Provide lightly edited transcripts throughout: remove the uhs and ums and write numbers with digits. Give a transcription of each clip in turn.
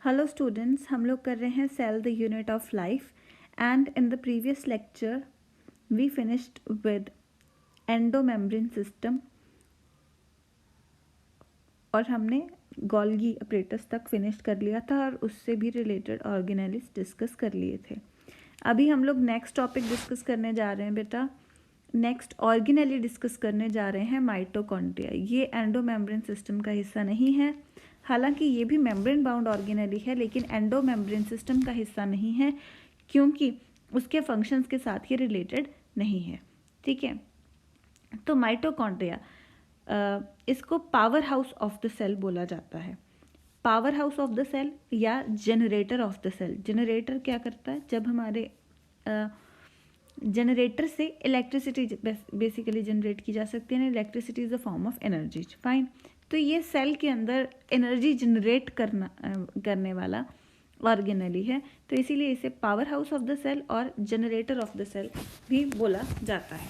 Hello students, हम लोग कर रहे हैं cell the unit of life and in the previous lecture we finished with endomembrane system और हमने गोल्गी अपरेटस तक फिनिश कर लिया था और उससे भी रिलेटेड ऑर्गेनेल्स डिस्कस कर लिए थे। अभी हम लोग नेक्स्ट टॉपिक डिस्कस करने जा रहे हैं बेटा। नेक्स्ट ऑर्गेनेली डिस्कस करने जा रहे हैं माइटोकॉन्ड्रिया। ये एंडोमेम्ब्रेन सिस्टम का हिस्सा नहीं है, हालांकि ये भी मेम्ब्रेन बाउंड ऑर्गेनेली है, लेकिन एंडोमेम्ब्रेन सिस्टम का हिस्सा नहीं है क्योंकि उसके फंक्शंस के साथ ये रिलेटेड नहीं है। ठीक है, तो माइटोकॉन्ड्रिया इसको power house of the cell बोला जाता है। Power house of the cell या generator of the cell. Generator क्या करता है? जब हमारे जनरेटर से इलेक्ट्रिसिटी बेसिकली जनरेट की जा सकती है। Electricity is a form of energy. Fine, तो ये सेल के अंदर एनर्जी जनरेट करने वाला ऑर्गेनेली है, तो इसीलिए इसे power house of the cell और जनरेटर ऑफ द सेल भी बोला जाता है।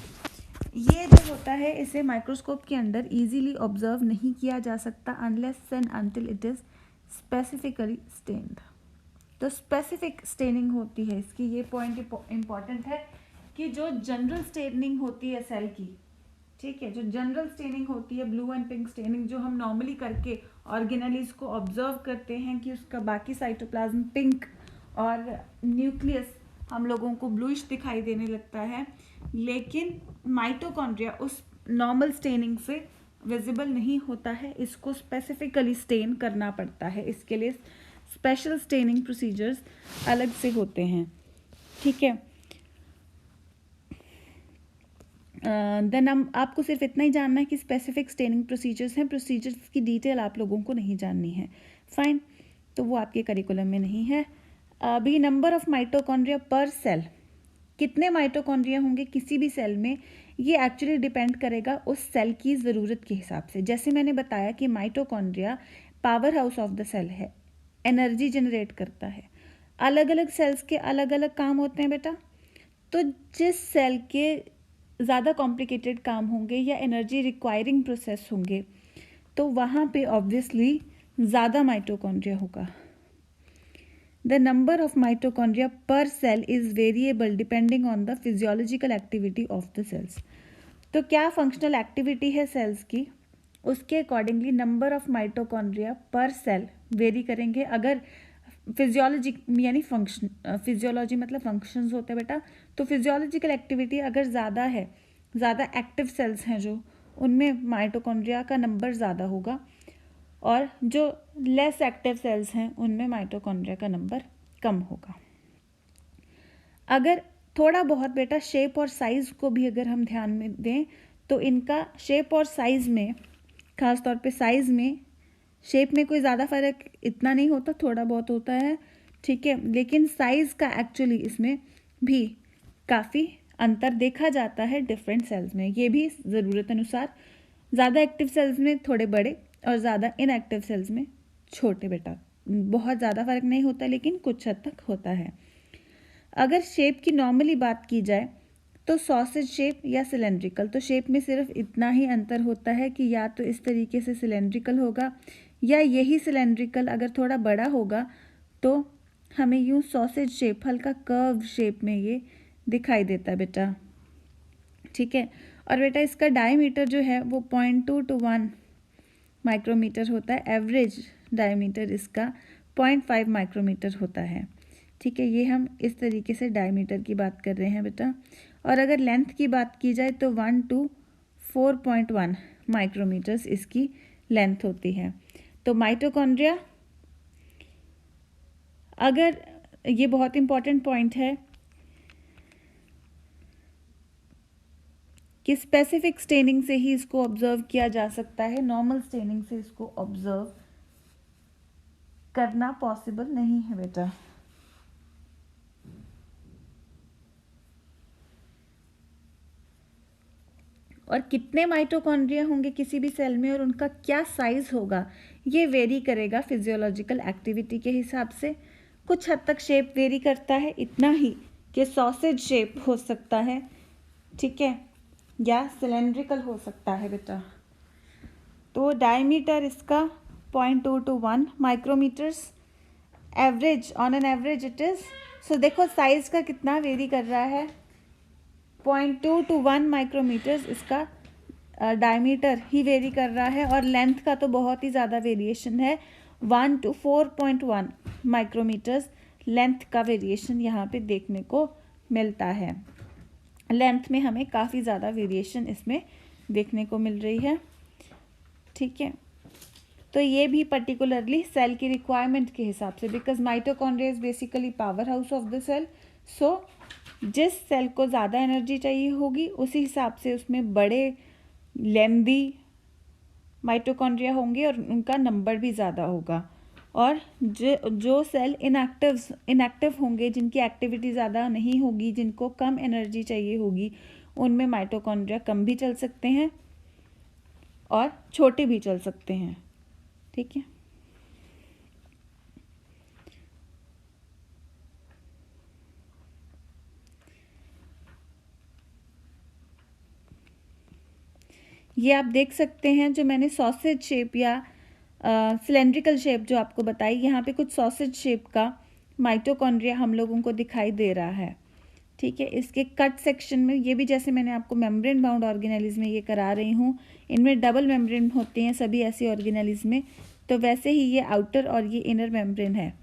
ये जो होता है इसे माइक्रोस्कोप के अंदर इजीली ऑब्जर्व नहीं किया जा सकता unless and until it is specifically stained. तो स्पेसिफिक स्टेनिंग होती है इसकी। ये पॉइंट इंपॉर्टेंट है कि जो जनरल स्टेनिंग होती है सेल की, ठीक है, जो जनरल स्टेनिंग होती है, ब्लू एंड पिंक स्टेनिंग जो हम नॉर्मली करके ऑर्गेनेलीज को ऑब्जर्व करते हैं कि उसका बाकी साइटोप्लाज्म पिंक और न्यूक्लियस हम लोगों को ब्लूइश दिखाई देने लगता है, लेकिन माइटोकॉन्ड्रिया उस नॉर्मल स्टेनिंग से विजिबल नहीं होता है। इसको स्पेसिफिकली स्टेन करना पड़ता है, इसके लिए स्पेशल स्टेनिंग प्रोसीजर्स अलग से होते हैं। ठीक है, देन हम आपको सिर्फ इतना ही जानना है कि स्पेसिफिक स्टेनिंग प्रोसीजर्स हैं। प्रोसीजर्स की डिटेल आप लोगों को नहीं जाननी है। फाइन, तो वो आपके करिकुलम में नहीं है। अभी number of mitochondria per cell, कितने माइटोकॉन्ड्रिया होंगे किसी भी सेल में, ये एक्चुअली डिपेंड करेगा उस सेल की ज़रूरत के हिसाब से। जैसे मैंने बताया कि mitochondria power house of the cell है, एनर्जी जनरेट करता है। अलग अलग सेल्स के अलग अलग काम होते हैं बेटा। तो जिस सेल के ज़्यादा कॉम्प्लिकेटेड काम होंगे या एनर्जी रिक्वायरिंग प्रोसेस होंगे, तो वहाँ पे ऑब्वियसली ज़्यादा माइटोकॉन्ड्रिया होगा। The number of mitochondria per cell is variable depending on the physiological activity of the cells. तो क्या फंक्शनल एक्टिविटी है सेल्स की, उसके accordingly number of mitochondria per cell vary करेंगे। अगर फिजियोलॉजी यानी फंक्शन, फिजियोलॉजी मतलब फंक्शंस होते हैं बेटा, तो फिजियोलॉजिकल एक्टिविटी अगर ज़्यादा है, ज़्यादा एक्टिव सेल्स हैं जो, उनमें माइटोकॉन्ड्रिया का नंबर ज़्यादा होगा, और जो लेस एक्टिव सेल्स हैं उनमें माइटोकॉन्ड्रिया का नंबर कम होगा। अगर थोड़ा बहुत बेटा शेप और साइज़ को भी अगर हम ध्यान में दें, तो इनका शेप और साइज़ में, ख़ास तौर पे साइज़ में, शेप में कोई ज़्यादा फ़र्क इतना नहीं होता, थोड़ा बहुत होता है, ठीक है, लेकिन साइज़ का एक्चुअली इसमें भी काफ़ी अंतर देखा जाता है डिफरेंट सेल्स में। ये भी ज़रूरत अनुसार, ज़्यादा एक्टिव सेल्स में थोड़े बड़े और ज़्यादा इनएक्टिव सेल्स में छोटे बेटा। बहुत ज़्यादा फ़र्क नहीं होता, लेकिन कुछ हद तक होता है। अगर शेप की नॉर्मली बात की जाए तो सॉसेज शेप या सिलेंड्रिकल, तो शेप में सिर्फ इतना ही अंतर होता है कि या तो इस तरीके से सिलेंड्रिकल होगा, या यही सिलेंड्रिकल अगर थोड़ा बड़ा होगा तो हमें यूँ सॉसेज शेप, हल्का कर्व शेप में ये दिखाई देता है बेटा। ठीक है, और बेटा इसका डायमीटर जो है वो 0.2 to 1 माइक्रोमीटर होता है। एवरेज डायमीटर इसका 0.5 माइक्रोमीटर होता है। ठीक है, ये हम इस तरीके से डायमीटर की बात कर रहे हैं बेटा। और अगर लेंथ की बात की जाए तो 1 to 4.1 माइक्रोमीटर्स इसकी लेंथ होती है। तो माइटोकॉन्ड्रिया, अगर ये बहुत इंपॉर्टेंट पॉइंट है कि स्पेसिफिक स्टेनिंग से ही इसको ऑब्जर्व किया जा सकता है, नॉर्मल स्टेनिंग से इसको ऑब्जर्व करना पॉसिबल नहीं है बेटा। और कितने माइटोकॉन्ड्रिया होंगे किसी भी सेल में और उनका क्या साइज होगा, ये वेरी करेगा फिजियोलॉजिकल एक्टिविटी के हिसाब से। कुछ हद तक शेप वेरी करता है, इतना ही कि सॉसेज शेप हो सकता है, ठीक है, या सिलेंड्रिकल हो सकता है बेटा। तो डायमीटर इसका 0.2 to 1 micrometers, average, on an average it is, so देखो साइज़ का कितना वेरी कर रहा है, 0.2 to 1 माइक्रोमीटर्स इसका डायमीटर ही वेरी कर रहा है, और लेंथ का तो बहुत ही ज़्यादा वेरिएशन है, 1 to 4.1 माइक्रोमीटर्स लेंथ का वेरिएशन यहाँ पे देखने को मिलता है। लेंथ में हमें काफ़ी ज़्यादा वेरिएशन इसमें देखने को मिल रही है, ठीक है। तो ये भी पर्टिकुलरली सेल की रिक्वायरमेंट के हिसाब से, because mitochondria is basically power house of the cell, so जिस सेल को ज़्यादा एनर्जी चाहिए होगी उसी हिसाब से उसमें बड़े लेंदी माइटोकॉन्ड्रिया होंगे और उनका नंबर भी ज़्यादा होगा, और जो सेल इनएक्टिव होंगे, जिनकी एक्टिविटी ज़्यादा नहीं होगी, जिनको कम एनर्जी चाहिए होगी, उनमें माइटोकॉन्ड्रिया कम भी चल सकते हैं और छोटे भी चल सकते हैं, ठीक है। ये आप देख सकते हैं जो मैंने सॉसेज शेप या सिलेंड्रिकल शेप जो आपको बताई, यहाँ पे कुछ सॉसेज शेप का माइटोकॉन्ड्रिया हम लोगों को दिखाई दे रहा है, ठीक है। इसके कट सेक्शन में ये भी, जैसे मैंने आपको मेम्ब्रेन बाउंड ऑर्गेनेलिज में ये करा रही हूँ, इनमें डबल मेम्ब्रेन होते हैं सभी ऐसे ऑर्गेनेलिज में, तो वैसे ही ये आउटर और ये इनर मेम्ब्रेन है,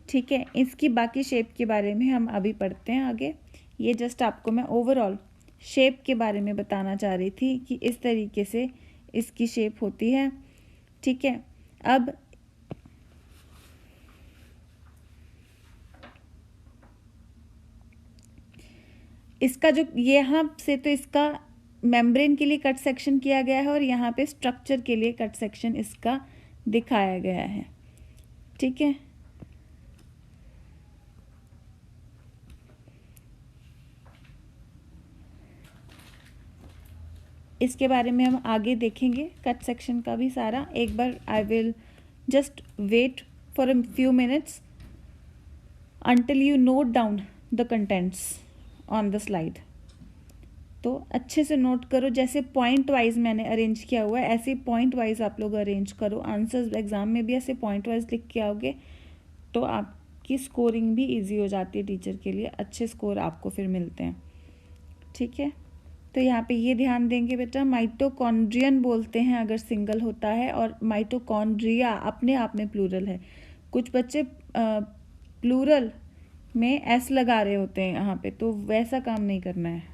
ठीक है। इसकी बाकी शेप के बारे में हम अभी पढ़ते हैं आगे। ये जस्ट आपको मैं ओवरऑल शेप के बारे में बताना चाह रही थी कि इस तरीके से इसकी शेप होती है, ठीक है। अब इसका जो यहाँ से तो इसका मेम्ब्रेन के लिए कट सेक्शन किया गया है और यहाँ पे स्ट्रक्चर के लिए कट सेक्शन इसका दिखाया गया है, ठीक है। इसके बारे में हम आगे देखेंगे, कट सेक्शन का भी सारा। एक बार I will just wait for a few minutes until you note down the contents on the slide। तो अच्छे से नोट करो, जैसे पॉइंट वाइज मैंने अरेंज किया हुआ है ऐसे पॉइंट वाइज आप लोग अरेंज करो। आंसर्स एग्जाम में भी ऐसे पॉइंट वाइज लिख के आओगे तो आपकी स्कोरिंग भी इजी हो जाती है, टीचर के लिए अच्छे स्कोर आपको फिर मिलते हैं, ठीक है। तो यहाँ पे ये ध्यान देंगे बेटा, माइटोकॉन्ड्रियन बोलते हैं अगर सिंगल होता है, और माइटोकॉन्ड्रिया अपने आप में प्लूरल है। कुछ बच्चे प्लूरल में एस लगा रहे होते हैं यहाँ पे, तो वैसा काम नहीं करना है।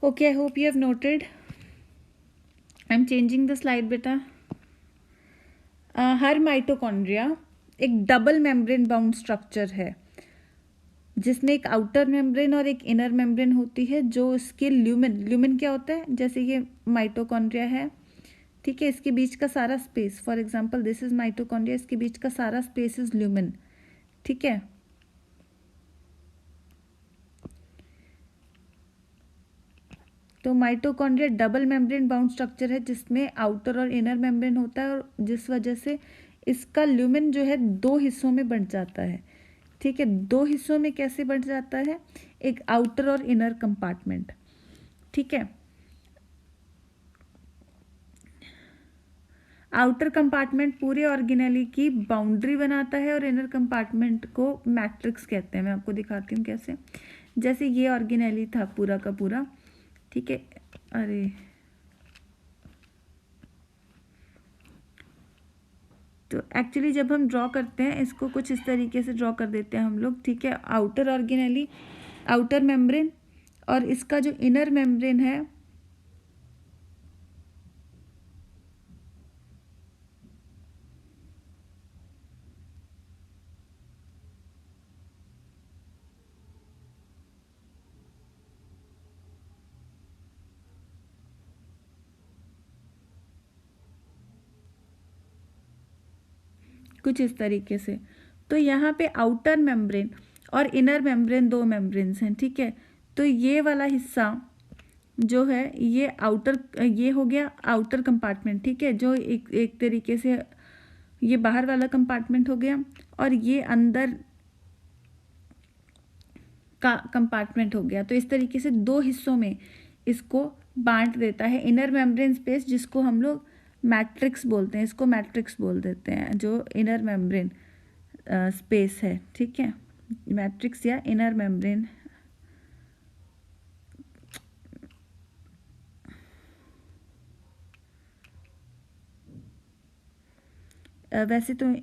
Okay, I hope you have noted. I am changing the slide बेटा. हर माइटोकॉन्ड्रिया एक डबल मेम्ब्रेन बाउंड स्ट्रक्चर है जिसमें एक आउटर मेम्ब्रेन और एक इनर मेम्ब्रेन होती है, जो इसके ल्यूमेन क्या होता है, जैसे ये माइटोकॉन्ड्रिया है, ठीक है, इसके बीच का सारा space, for example this is mitochondria, इसके बीच का सारा स्पेस इज ल्यूमेन, ठीक है. तो mitochondria double membrane bound structure है जिसमें आउटर और इनर मेम्ब्रेन होता है, और जिस वजह से इसका ल्यूमेन जो है दो हिस्सों में बंट जाता है, ठीक है. दो हिस्सों में कैसे बंट जाता है, एक आउटर और इनर कंपार्टमेंट, ठीक है. आउटर कंपार्टमेंट पूरे ऑर्गेनेली की बाउंड्री बनाता है और इनर कंपार्टमेंट को मैट्रिक्स कहते हैं. मैं आपको दिखाती हूँ कैसे. जैसे ये ऑर्गेनेली था पूरा का पूरा, ठीक है. अरे तो एक्चुअली जब हम ड्रॉ करते हैं इसको कुछ इस तरीके से ड्रॉ कर देते हैं हम लोग, ठीक है. आउटर ऑर्गेनेली, आउटर मेम्ब्रेन, और इसका जो इनर मेम्ब्रेन है कुछ इस तरीके से. तो यहाँ पे आउटर मेम्ब्रेन और इनर मेम्ब्रेन दो मेम्ब्रेन्स हैं, ठीक है. तो ये वाला हिस्सा जो है ये आउटर, ये हो गया आउटर कंपार्टमेंट, ठीक है, जो एक तरीके से ये बाहर वाला कंपार्टमेंट हो गया, और ये अंदर का कंपार्टमेंट हो गया. तो इस तरीके से दो हिस्सों में इसको बांट देता है इनर मेम्ब्रेन स्पेस, जिसको हम लोग मैट्रिक्स बोलते हैं, इसको मैट्रिक्स बोल देते हैं, जो इनर मेम्ब्रेन स्पेस है, ठीक है. मैट्रिक्स या इनर मेम्ब्रेन. वैसे तो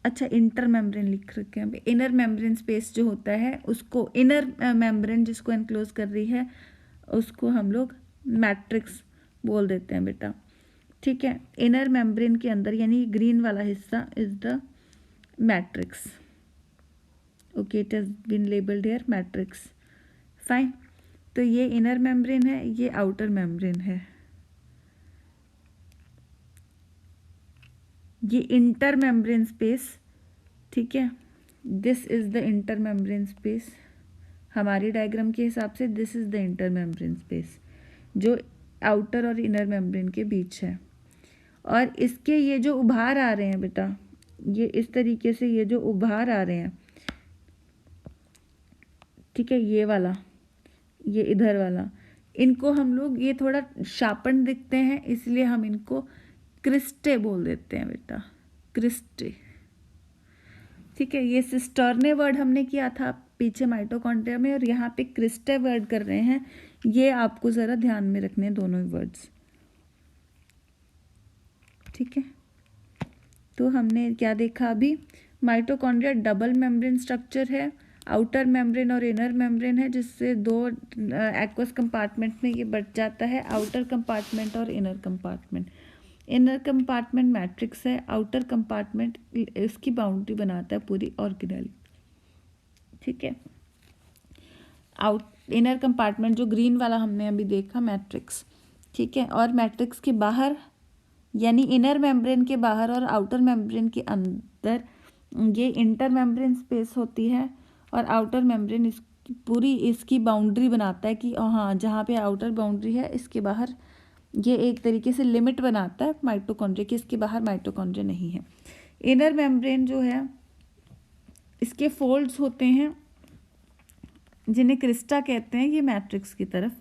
अच्छा इंटर मेम्ब्रेन लिख रखे हैं. इनर मेम्ब्रेन स्पेस जो होता है उसको, इनर मेम्ब्रेन जिसको एनक्लोज कर रही है उसको हम लोग मैट्रिक्स बोल देते हैं बेटा, ठीक है. इनर मेम्ब्रेन के अंदर यानी ग्रीन वाला हिस्सा is the matrix. Okay, it has been labelled here matrix. Fine. तो ये इनर मेम्ब्रेन है, ये आउटर मेम्ब्रेन है, ये इंटर मेम्ब्रेन स्पेस, ठीक है. This is the inter membrane space. हमारी डायग्राम के हिसाब से this is the inter membrane space जो आउटर और इनर मेम्ब्रेन के बीच है. और इसके ये जो उभार आ रहे हैं बेटा, ये इस तरीके से ये जो उभार आ रहे हैं, ठीक है, ये वाला, ये इधर वाला, इनको हम लोग, ये थोड़ा शार्पन दिखते हैं इसलिए हम इनको क्रिस्टे बोल देते हैं बेटा, क्रिस्टे, ठीक है. ये सिस्टर्ने वर्ड हमने किया था पीछे माइटोकॉन्ड्रिया में, और यहाँ पे क्रिस्टे वर्ड कर रहे हैं. ये आपको ज़रा ध्यान में रखने हैं दोनों ही वर्ड्स, ठीक है. तो हमने क्या देखा अभी, माइटोकॉन्ड्रिया डबल मेम्ब्रेन स्ट्रक्चर है, आउटर मेम्ब्रेन और इनर मेम्ब्रेन है, जिससे दो एक्वस कंपार्टमेंट में ये बट जाता है, आउटर कंपार्टमेंट और inner compartment. Inner compartment matrix है, आउटर कंपार्टमेंट इसकी बाउंड्री बनाता है पूरी ऑर्गेनेली, ठीक है. इनर कंपार्टमेंट जो ग्रीन वाला हमने अभी देखा मैट्रिक्स, ठीक है. और मैट्रिक्स के बाहर यानी इनर मेम्ब्रेन के बाहर और आउटर मेम्ब्रेन के अंदर ये इंटर मेम्ब्रेन स्पेस होती है, और आउटर मेम्ब्रेन इसकी पूरी इसकी बाउंड्री बनाता है कि हाँ, जहाँ पे आउटर बाउंड्री है इसके बाहर ये एक तरीके से लिमिट बनाता है माइटोकॉन्ड्रिया की, इसके बाहर माइटोकॉन्ड्रिया नहीं है. इनर मेम्ब्रेन जो है इसके फोल्ड्स होते हैं जिन्हें क्रिस्टा कहते हैं, ये मैट्रिक्स की तरफ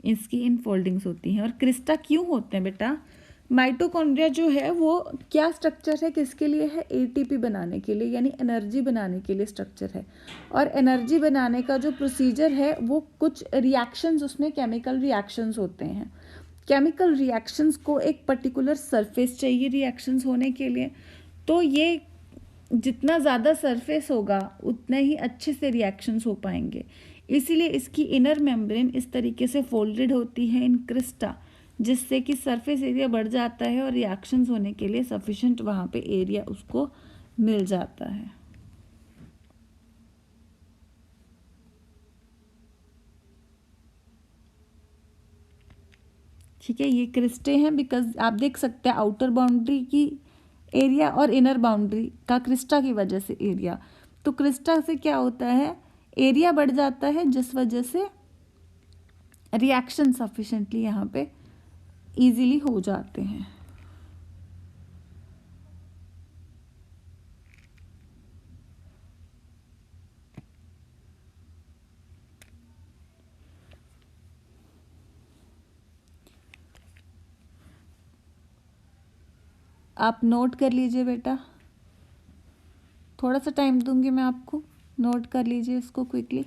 इसकी इनफोल्डिंग्स होती हैं. और क्रिस्टा क्यों होते हैं बेटा, माइटोकॉन्ड्रिया जो है वो क्या स्ट्रक्चर है, किसके लिए है, एटीपी बनाने के लिए, यानी एनर्जी बनाने के लिए स्ट्रक्चर है. और एनर्जी बनाने का जो प्रोसीजर है वो कुछ रिएक्शंस, उसमें केमिकल रिएक्शंस होते हैं. केमिकल रिएक्शंस को एक पर्टिकुलर सरफेस चाहिए रिएक्शंस होने के लिए. तो ये जितना ज़्यादा सरफेस होगा उतने ही अच्छे से रिएक्शंस हो पाएंगे। इसीलिए इसकी इनर मेम्ब्रेन इस तरीके से फोल्डेड होती है इन क्रिस्टा, जिससे कि सरफेस एरिया बढ़ जाता है और रिएक्शंस होने के लिए सफिशेंट वहाँ पे एरिया उसको मिल जाता है। ठीक है, ये क्रिस्टे हैं बिकॉज आप देख सकते हैं आउटर बाउंड्री की एरिया और इनर बाउंड्री का क्रिस्टा की वजह से एरिया, तो क्रिस्टा से क्या होता है, एरिया बढ़ जाता है जिस वजह से रिएक्शन सफिशेंटली यहाँ पे इजीली हो जाते हैं। आप नोट कर लीजिए बेटा, थोड़ा सा टाइम दूंगी मैं आपको, नोट कर लीजिए इसको quickly.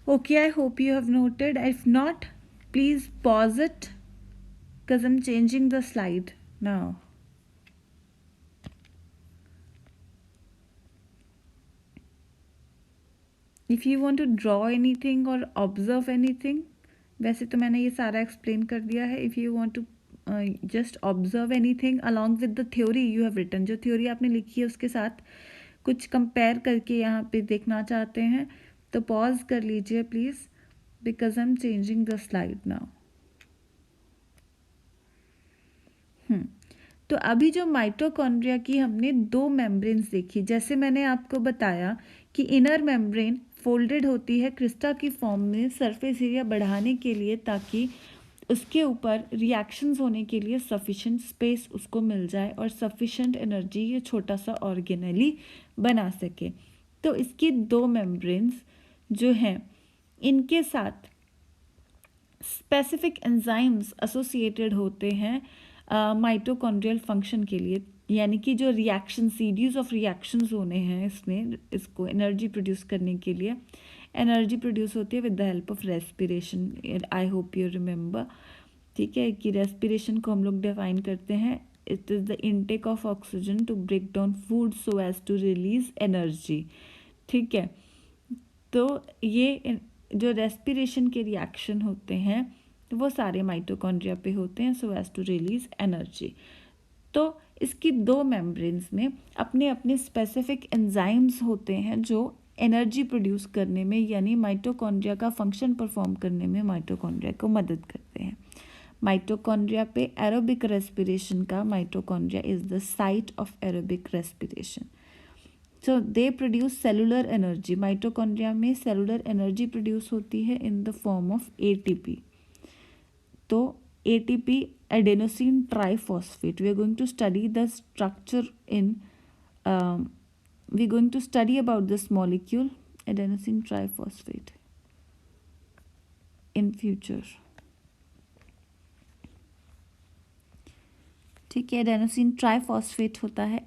Okay, I hope you have noted. If not, please pause it because I'm changing the slide now. If you want to draw anything or observe anything, वैसे तो मैंने ये सारा एक्सप्लेन कर दिया है. If you want to just observe anything along with the theory you have written, जो theory आपने लिखी है उसके साथ कुछ कंपेयर करके यहाँ पे देखना चाहते हैं तो पॉज कर लीजिए please, because I am changing the slide now. तो अभी जो माइटोकॉन्ड्रिया की हमने दो मेम्ब्रेन्स देखी, जैसे मैंने आपको बताया कि इनर मेम्ब्रेन फोल्डेड होती है क्रिस्टा की फॉर्म में सरफेस एरिया बढ़ाने के लिए, ताकि उसके ऊपर रिएक्शंस होने के लिए सफिशेंट स्पेस उसको मिल जाए और सफिशेंट एनर्जी ये छोटा सा ऑर्गेनेली बना सके. तो इसकी दो मेम्ब्रेन्स जो हैं इनके साथ स्पेसिफिक एंजाइम्स एसोसिएटेड होते हैं माइटोकॉन्ड्रियल फंक्शन के लिए, यानी कि जो रिएक्शन सीरीज ऑफ रिएक्शंस होने हैं इसमें, इसको एनर्जी प्रोड्यूस करने के लिए एनर्जी प्रोड्यूस होती है with the help of respiration. I hope you remember, ठीक है, कि रेस्पिरेशन को हम लोग डिफाइन करते हैं, it is the intake of oxygen to break down food so as to release energy. ठीक है, तो ये जो रेस्पिरेशन के रिएक्शन होते हैं तो वो सारे माइटोकॉन्ड्रिया पे होते हैं so as to release energy. तो इसकी दो मेम्ब्रेन्स में अपने अपने स्पेसिफिक एंजाइम्स होते हैं जो एनर्जी प्रोड्यूस करने में, यानी माइटोकॉन्ड्रिया का फंक्शन परफॉर्म करने में माइटोकॉन्ड्रिया को मदद करते हैं। माइटोकॉन्ड्रिया पे एरोबिक रेस्पिरेशन का, mitochondria is the site of aerobic respiration. So they produce cellular energy. Mitochondria में सेलुलर एनर्जी प्रोड्यूस होती है in the form of ATP. तो ATP, adenosine triphosphate, we are going to study the structure in we're going to study about this molecule adenosine triphosphate in future। ठीक है, adenosine triphosphate होता है,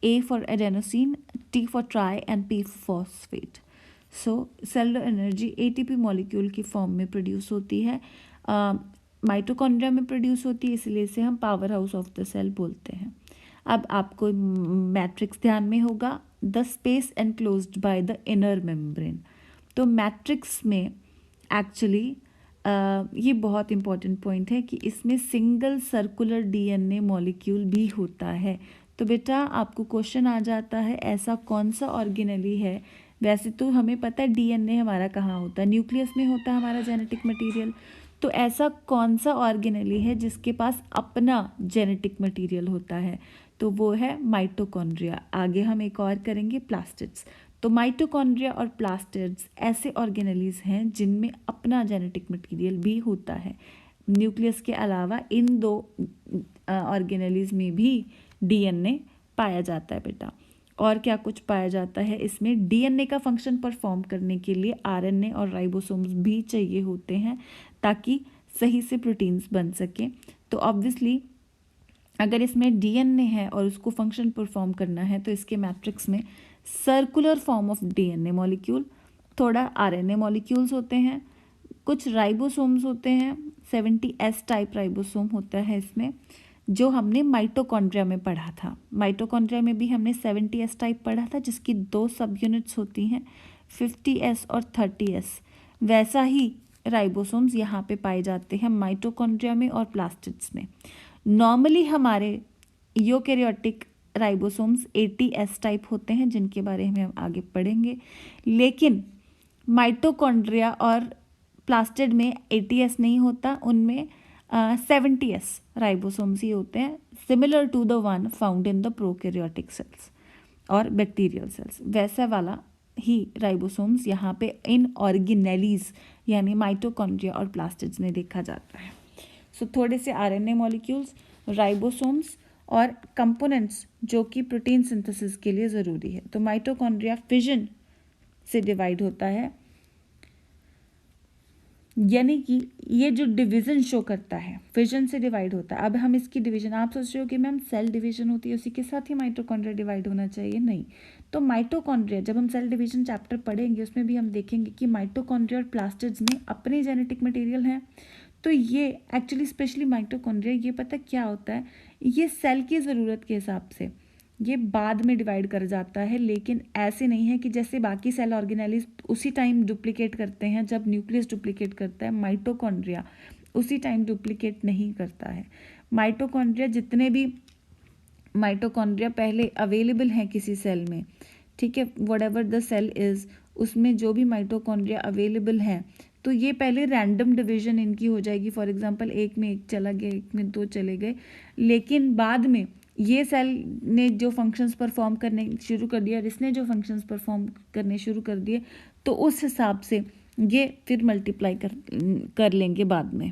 A for adenosine, T for tri and P for phosphate। So cellular energy ATP molecule की form में produce होती है, mitochondria में produce होती है, इसलिए इसे हम power house of the cell बोलते हैं। अब आपको मैट्रिक्स ध्यान में होगा, the space enclosed by the inner membrane. तो मैट्रिक्स में एक्चुअली ये बहुत इंपॉर्टेंट पॉइंट है कि इसमें सिंगल सर्कुलर डीएनए मॉलिक्यूल भी होता है। तो बेटा आपको क्वेश्चन आ जाता है ऐसा कौन सा ऑर्गेनेली है, वैसे तो हमें पता है डीएनए हमारा कहाँ होता है, न्यूक्लियस में होता है हमारा जेनेटिक मटेरियल, तो ऐसा कौन सा ऑर्गेनेली है जिसके पास अपना जेनेटिक मटेरियल होता है, तो वो है माइटोकॉन्ड्रिया। आगे हम एक और करेंगे, प्लास्टिड्स। तो माइटोकॉन्ड्रिया और प्लास्टिड्स ऐसे ऑर्गेनेलीज हैं जिनमें अपना जेनेटिक मटेरियल भी होता है। न्यूक्लियस के अलावा इन दो ऑर्गेनेलीज में भी डीएनए पाया जाता है बेटा। और क्या कुछ पाया जाता है इसमें, डीएनए का फंक्शन परफॉर्म करने के लिए आरएनए और राइबोसोम्स भी चाहिए होते हैं ताकि सही से प्रोटीन्स बन सके। तो ऑब्वियसली अगर इसमें डीएनए है और उसको फंक्शन परफॉर्म करना है तो इसके मैट्रिक्स में circular form of DNA molecule, थोड़ा आरएनए मॉलिक्यूल्स होते हैं, कुछ राइबोसोम्स होते हैं, 70S टाइप राइबोसोम होता है इसमें, जो हमने माइटोकॉन्ड्रिया में पढ़ा था। माइटोकॉन्ड्रिया में भी हमने 70S टाइप पढ़ा था जिसकी 2 सब यूनिट्स होती हैं, 50S और 30S। वैसा ही राइबोसोम्स यहाँ पे पाए जाते हैं माइटोकॉन्ड्रिया में और प्लास्टिड्स में। नॉर्मली हमारे यूकेरियोटिक राइबोसोम्स 80S टाइप होते हैं जिनके बारे में हम आगे पढ़ेंगे, लेकिन माइटोकॉन्ड्रिया और प्लास्टिड में 80S नहीं होता, उनमें 70S राइबोसोम्स ही होते हैं, similar to the one found in the prokaryotic cells और बैक्टीरियल सेल्स। वैसा वाला ही राइबोसोम्स यहाँ पे इन ऑर्गेनेलीज यानी माइटोकॉन्ड्रिया और प्लास्टिड्स में देखा जाता है। सो थोड़े से आरएनए मॉलिक्यूल्स, राइबोसोम्स और कंपोनेंट्स जो कि प्रोटीन सिंथेसिस के लिए ज़रूरी है। तो माइटोकॉन्ड्रिया फिजन से डिवाइड होता है, यानी कि ये जो डिवीज़न शो करता है फिजन से डिवाइड होता है। अब हम इसकी डिवीज़न, आप सोच रहे हो कि मैम सेल डिवीज़न होती है उसी के साथ ही माइटोकॉन्ड्रिया डिवाइड होना चाहिए, नहीं। तो माइटोकॉन्ड्रिया जब हम सेल डिवीज़न चैप्टर पढ़ेंगे उसमें भी हम देखेंगे कि माइटोकॉन्ड्रिया और प्लास्टिड्स में अपने जेनेटिक मटेरियल हैं। तो ये एक्चुअली स्पेशली माइटोकॉन्ड्रिया, ये पता क्या होता है, ये सेल की ज़रूरत के हिसाब से ये बाद में डिवाइड कर जाता है, लेकिन ऐसे नहीं है कि जैसे बाकी सेल ऑर्गेनेलीज उसी टाइम डुप्लीकेट करते हैं जब न्यूक्लियस डुप्लीकेट करता है, माइटोकॉन्ड्रिया उसी टाइम डुप्लीकेट नहीं करता है। माइटोकॉन्ड्रिया जितने भी माइटोकॉन्ड्रिया पहले अवेलेबल हैं किसी सेल में, ठीक है, व्हाटएवर द सेल इज़, उसमें जो भी माइटोकॉन्ड्रिया अवेलेबल हैं तो ये पहले रैंडम डिवीजन इनकी हो जाएगी। फॉर एग्जांपल एक में एक चला गया, एक में 2 चले गए, लेकिन बाद में ये सेल ने जो फंक्शंस परफॉर्म करने शुरू कर दिया और इसने जो फंक्शंस परफॉर्म करने शुरू कर दिए तो उस हिसाब से ये फिर मल्टीप्लाई कर लेंगे बाद में,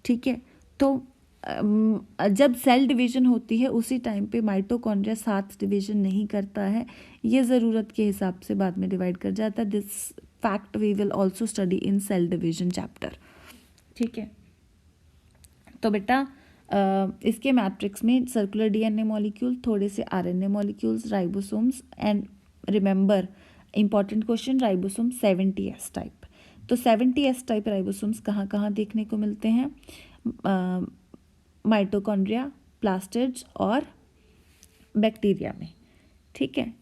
ठीक है। तो जब सेल डिवीजन होती है उसी टाइम पे माइटोकॉन्ड्रिया साथ डिवीजन नहीं करता है, ये ज़रूरत के हिसाब से बाद में डिवाइड कर जाता है। This fact we will also study in cell division chapter, ठीक है। तो बेटा इसके मैट्रिक्स में सर्कुलर डीएनए मॉलिक्यूल, थोड़े से RNA molecules, ribosomes and remember important question, ribosome 70S type. तो 70S टाइप राइबोसोम्स कहाँ कहाँ देखने को मिलते हैं? माइटोकॉन्ड्रिया, प्लास्टिड्स और बैक्टीरिया में, ठीक है।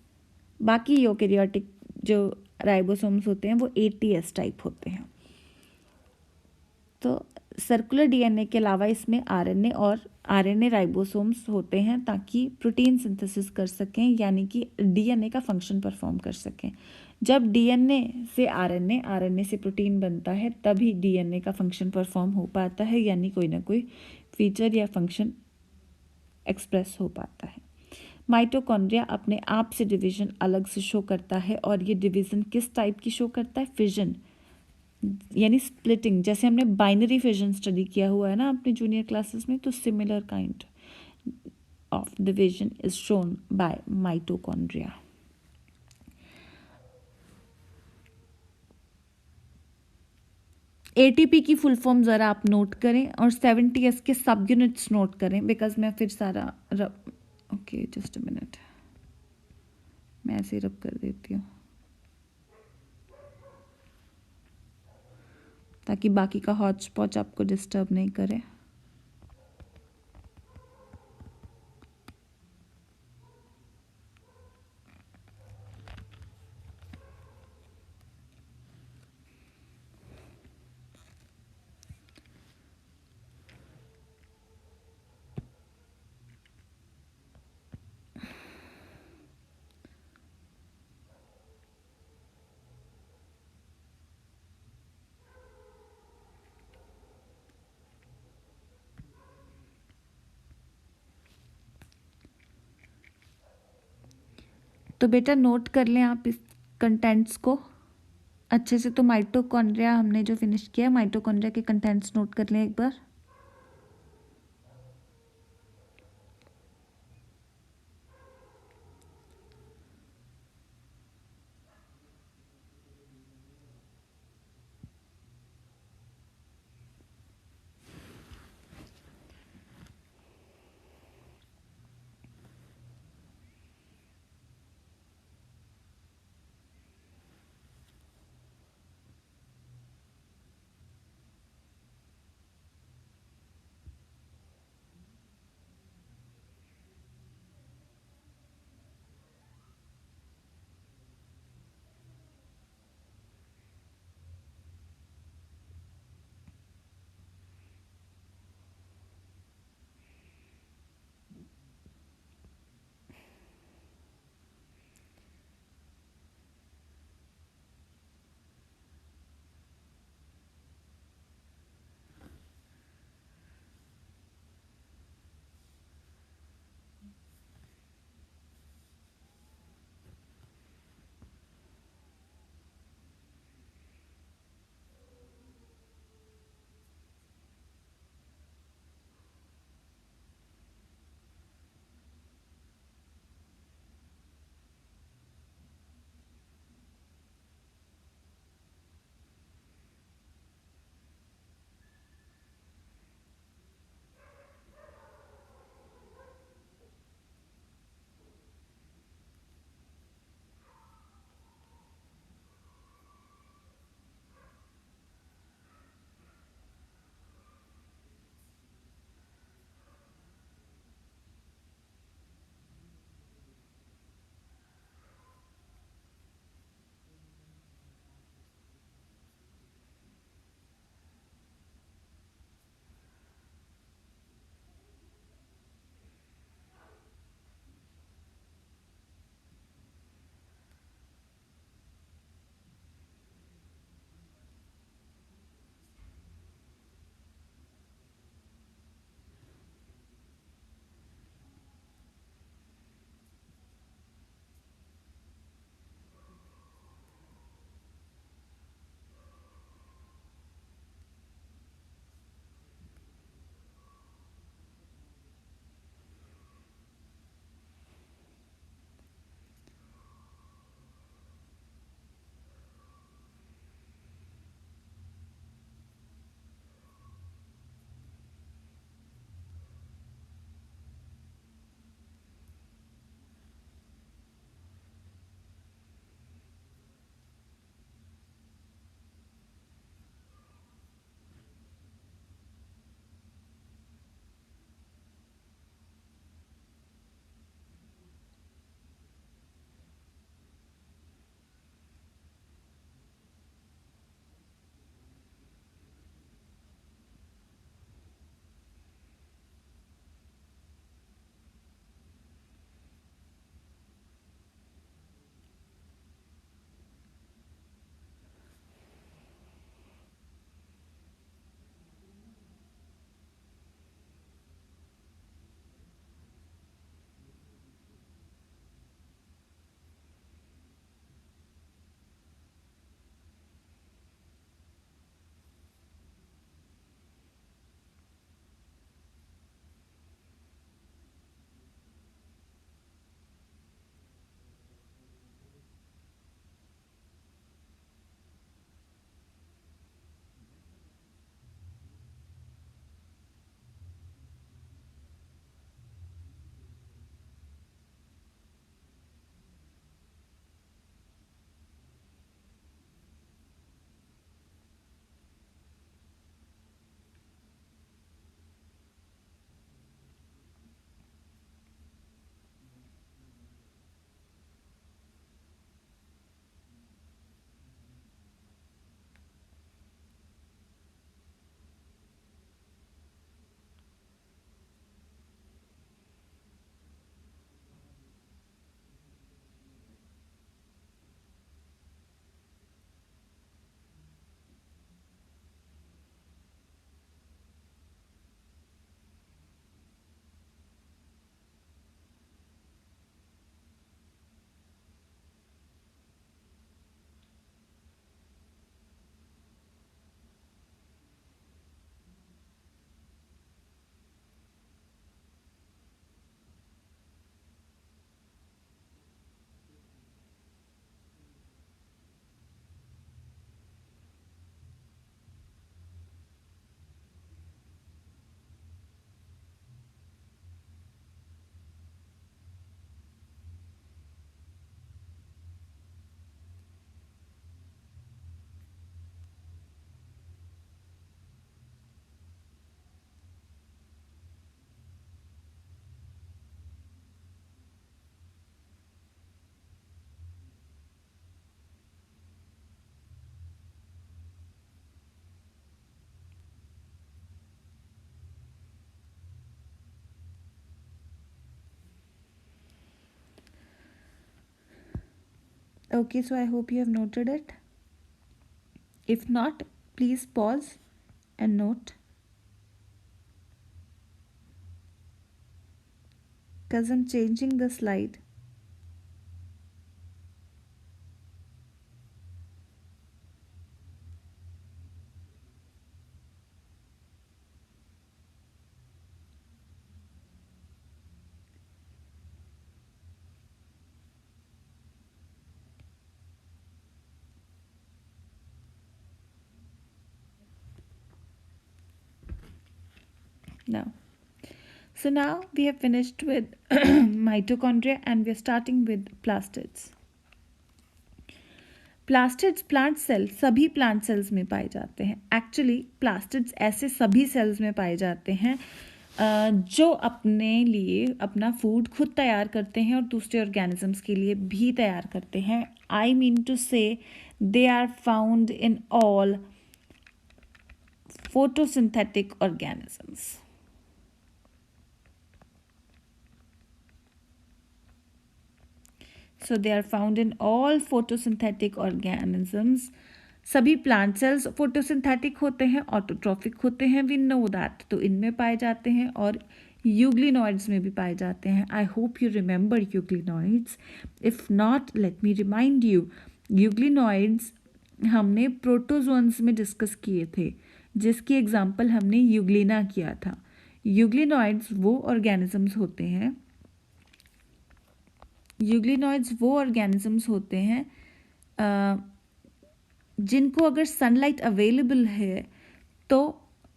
बाकी यूकेरियोटिक जो राइबोसोम्स होते हैं वो 80S टाइप होते हैं। तो सर्कुलर डीएनए के अलावा इसमें आरएनए और आरएनए राइबोसोम्स होते हैं ताकि प्रोटीन सिंथेसिस कर सकें, यानी कि डीएनए का फंक्शन परफॉर्म कर सकें। जब डीएनए से आरएनए, आरएनए से प्रोटीन बनता है, तभी डीएनए का फंक्शन परफॉर्म हो पाता है, यानी कोई ना कोई फीचर या फंक्शन एक्सप्रेस हो पाता है। माइटोकॉन्ड्रिया अपने आप से डिवीजन अलग से शो करता है, और ये डिवीजन किस टाइप की शो करता है? फिजन, यानी स्प्लिटिंग। जैसे हमने बाइनरी फिजन स्टडी किया हुआ है ना अपने जूनियर क्लासेस में, तो similar kind of division is shown by mitochondria. ATP की फुल फॉर्म ज़रा आप नोट करें, और 70S के सब यूनिट्स नोट करें, बिकॉज मैं फिर सारा ओके जस्ट अ मिनट, मैं ऐसे ही रब कर देती हूँ ताकि बाकी का हॉच पॉच आपको डिस्टर्ब नहीं करे। तो बेटा नोट कर लें आप इस कंटेंट्स को अच्छे से। तो माइटोकॉन्ड्रिया हमने जो फिनिश किया, माइटोकॉन्ड्रिया के कंटेंट्स नोट कर लें एक बार। Okay, so I hope you have noted it. If not, please pause and note, because I'm changing the slide. Now, so now we have finished with mitochondria and we are starting with plastids. Plastids plant cell सभी plant cells में पाए जाते हैं. Actually plastids ऐसे सभी sales में पाए जाते हैं जो अपने लिए अपना फूड खुद तैयार करते हैं और दूसरे ऑर्गेनिजम्स के लिए भी तैयार करते हैं. आई mean to say they are found in all photosynthetic organisms. So they are found in all photosynthetic organisms. सभी प्लांट सेल्स फोटोसिंथेटिक होते हैं, ऑटोट्रॉफिक होते हैं, वी नो दैट. तो इनमें पाए जाते हैं और यूग्लिनॉइड्स में भी पाए जाते हैं. आई hope you remember euglenoids. If not, let me remind you. Euglenoids हमने प्रोटोजोन्स में डिस्कस किए थे, जिसकी एग्जाम्पल हमने यूग्लिना किया था. यूग्लिनॉइड्स वो ऑर्गेनिजम्स होते हैं, यूग्लिनॉइड्स वो ऑर्गेनिजम्स होते हैं जिनको अगर सनलाइट अवेलेबल है तो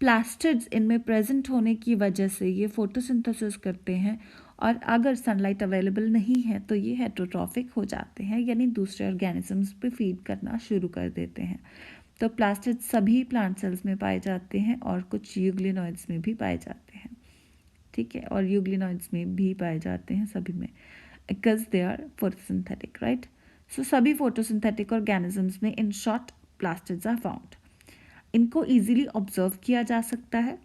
प्लास्टिड्स इनमें प्रेजेंट होने की वजह से ये फोटोसिंथेसिस करते हैं, और अगर सनलाइट अवेलेबल नहीं है तो ये हेटरोट्रॉफिक हो जाते हैं, यानी दूसरे ऑर्गेनिजम्स पे फीड करना शुरू कर देते हैं. तो प्लास्टिड्स सभी प्लांट सेल्स में पाए जाते हैं और कुछ यूग्लिनॉइड्स में भी पाए जाते हैं. ठीक है, और यूग्लिनॉइड्स में भी पाए जाते हैं सभी में, because they are photosynthetic, right? So सभी photosynthetic organisms में in short plastids are found. इनको easily observe किया जा सकता है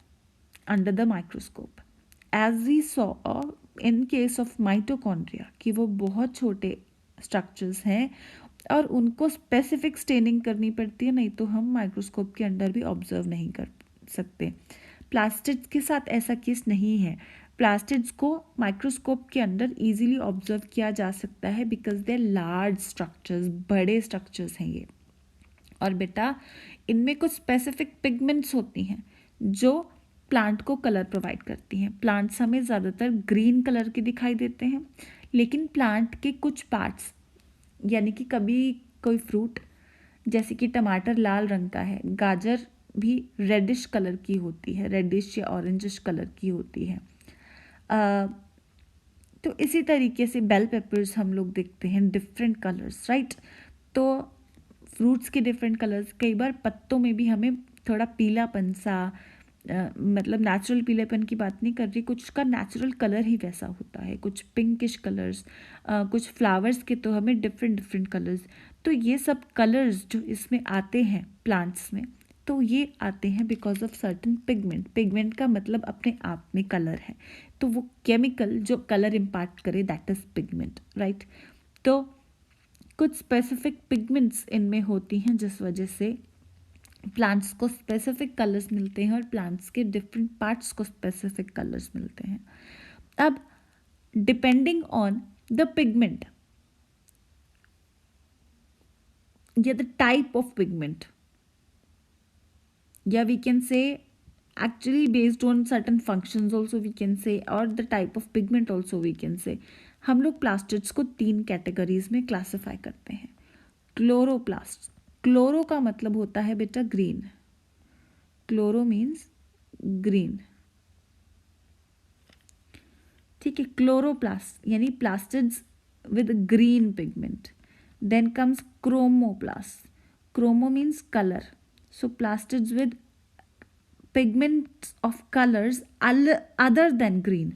under the microscope. As we saw in case of mitochondria कि वो बहुत छोटे structures हैं और उनको specific staining करनी पड़ती है, नहीं तो हम microscope के अंदर भी observe नहीं कर सकते. प्लास्टिड्स के साथ ऐसा केस नहीं है. प्लास्टिड्स को माइक्रोस्कोप के अंदर इजीली ऑब्जर्व किया जा सकता है बिकॉज दे लार्ज स्ट्रक्चर्स, बड़े स्ट्रक्चर्स हैं ये. और बेटा इनमें कुछ स्पेसिफिक पिगमेंट्स होती हैं जो प्लांट को कलर प्रोवाइड करती हैं. प्लांट्स हमें ज़्यादातर ग्रीन कलर के दिखाई देते हैं, लेकिन प्लांट के कुछ पार्ट्स, यानी कि कभी कोई फ्रूट जैसे कि टमाटर लाल रंग का है, गाजर भी रेडिश कलर की होती है, रेडिश या ऑरेंजिश कलर की होती है. तो इसी तरीके से बेल पेपर्स हम लोग देखते हैं डिफरेंट कलर्स, राइट. तो फ्रूट्स के डिफरेंट कलर्स, कई बार पत्तों में भी हमें थोड़ा पीलापन सा, मतलब नेचुरल पीलेपन की बात नहीं कर रही, कुछ का नेचुरल कलर ही वैसा होता है, कुछ पिंकिश कलर्स, कुछ फ्लावर्स के तो हमें डिफरेंट कलर्स. तो ये सब कलर्स जो इसमें आते हैं प्लांट्स में, तो ये आते हैं because of certain pigment. Pigment का मतलब अपने आप में कलर है, तो वो केमिकल जो कलर इम्पार्ट करे दैट इज पिगमेंट, राइट. तो कुछ स्पेसिफिक पिगमेंट्स इनमें होती हैं जिस वजह से प्लांट्स को स्पेसिफिक कलर्स मिलते हैं और प्लांट्स के डिफरेंट पार्ट्स को स्पेसिफिक कलर्स मिलते हैं. अब डिपेंडिंग ऑन द पिगमेंट या द टाइप ऑफ पिगमेंट, या we can say actually based on certain functions also we can say, or the type of pigment also we can say, हम लोग plastids को 3 categories में classify करते हैं. Chloroplast, chloro का मतलब होता है बेटा ग्रीन, क्लोरो मीन्स ग्रीन. ठीक है, क्लोरोप्लास्ट यानी plastids with green pigment. Then comes chromoplast, chromo means colour. So plastids with pigments of colors other than green.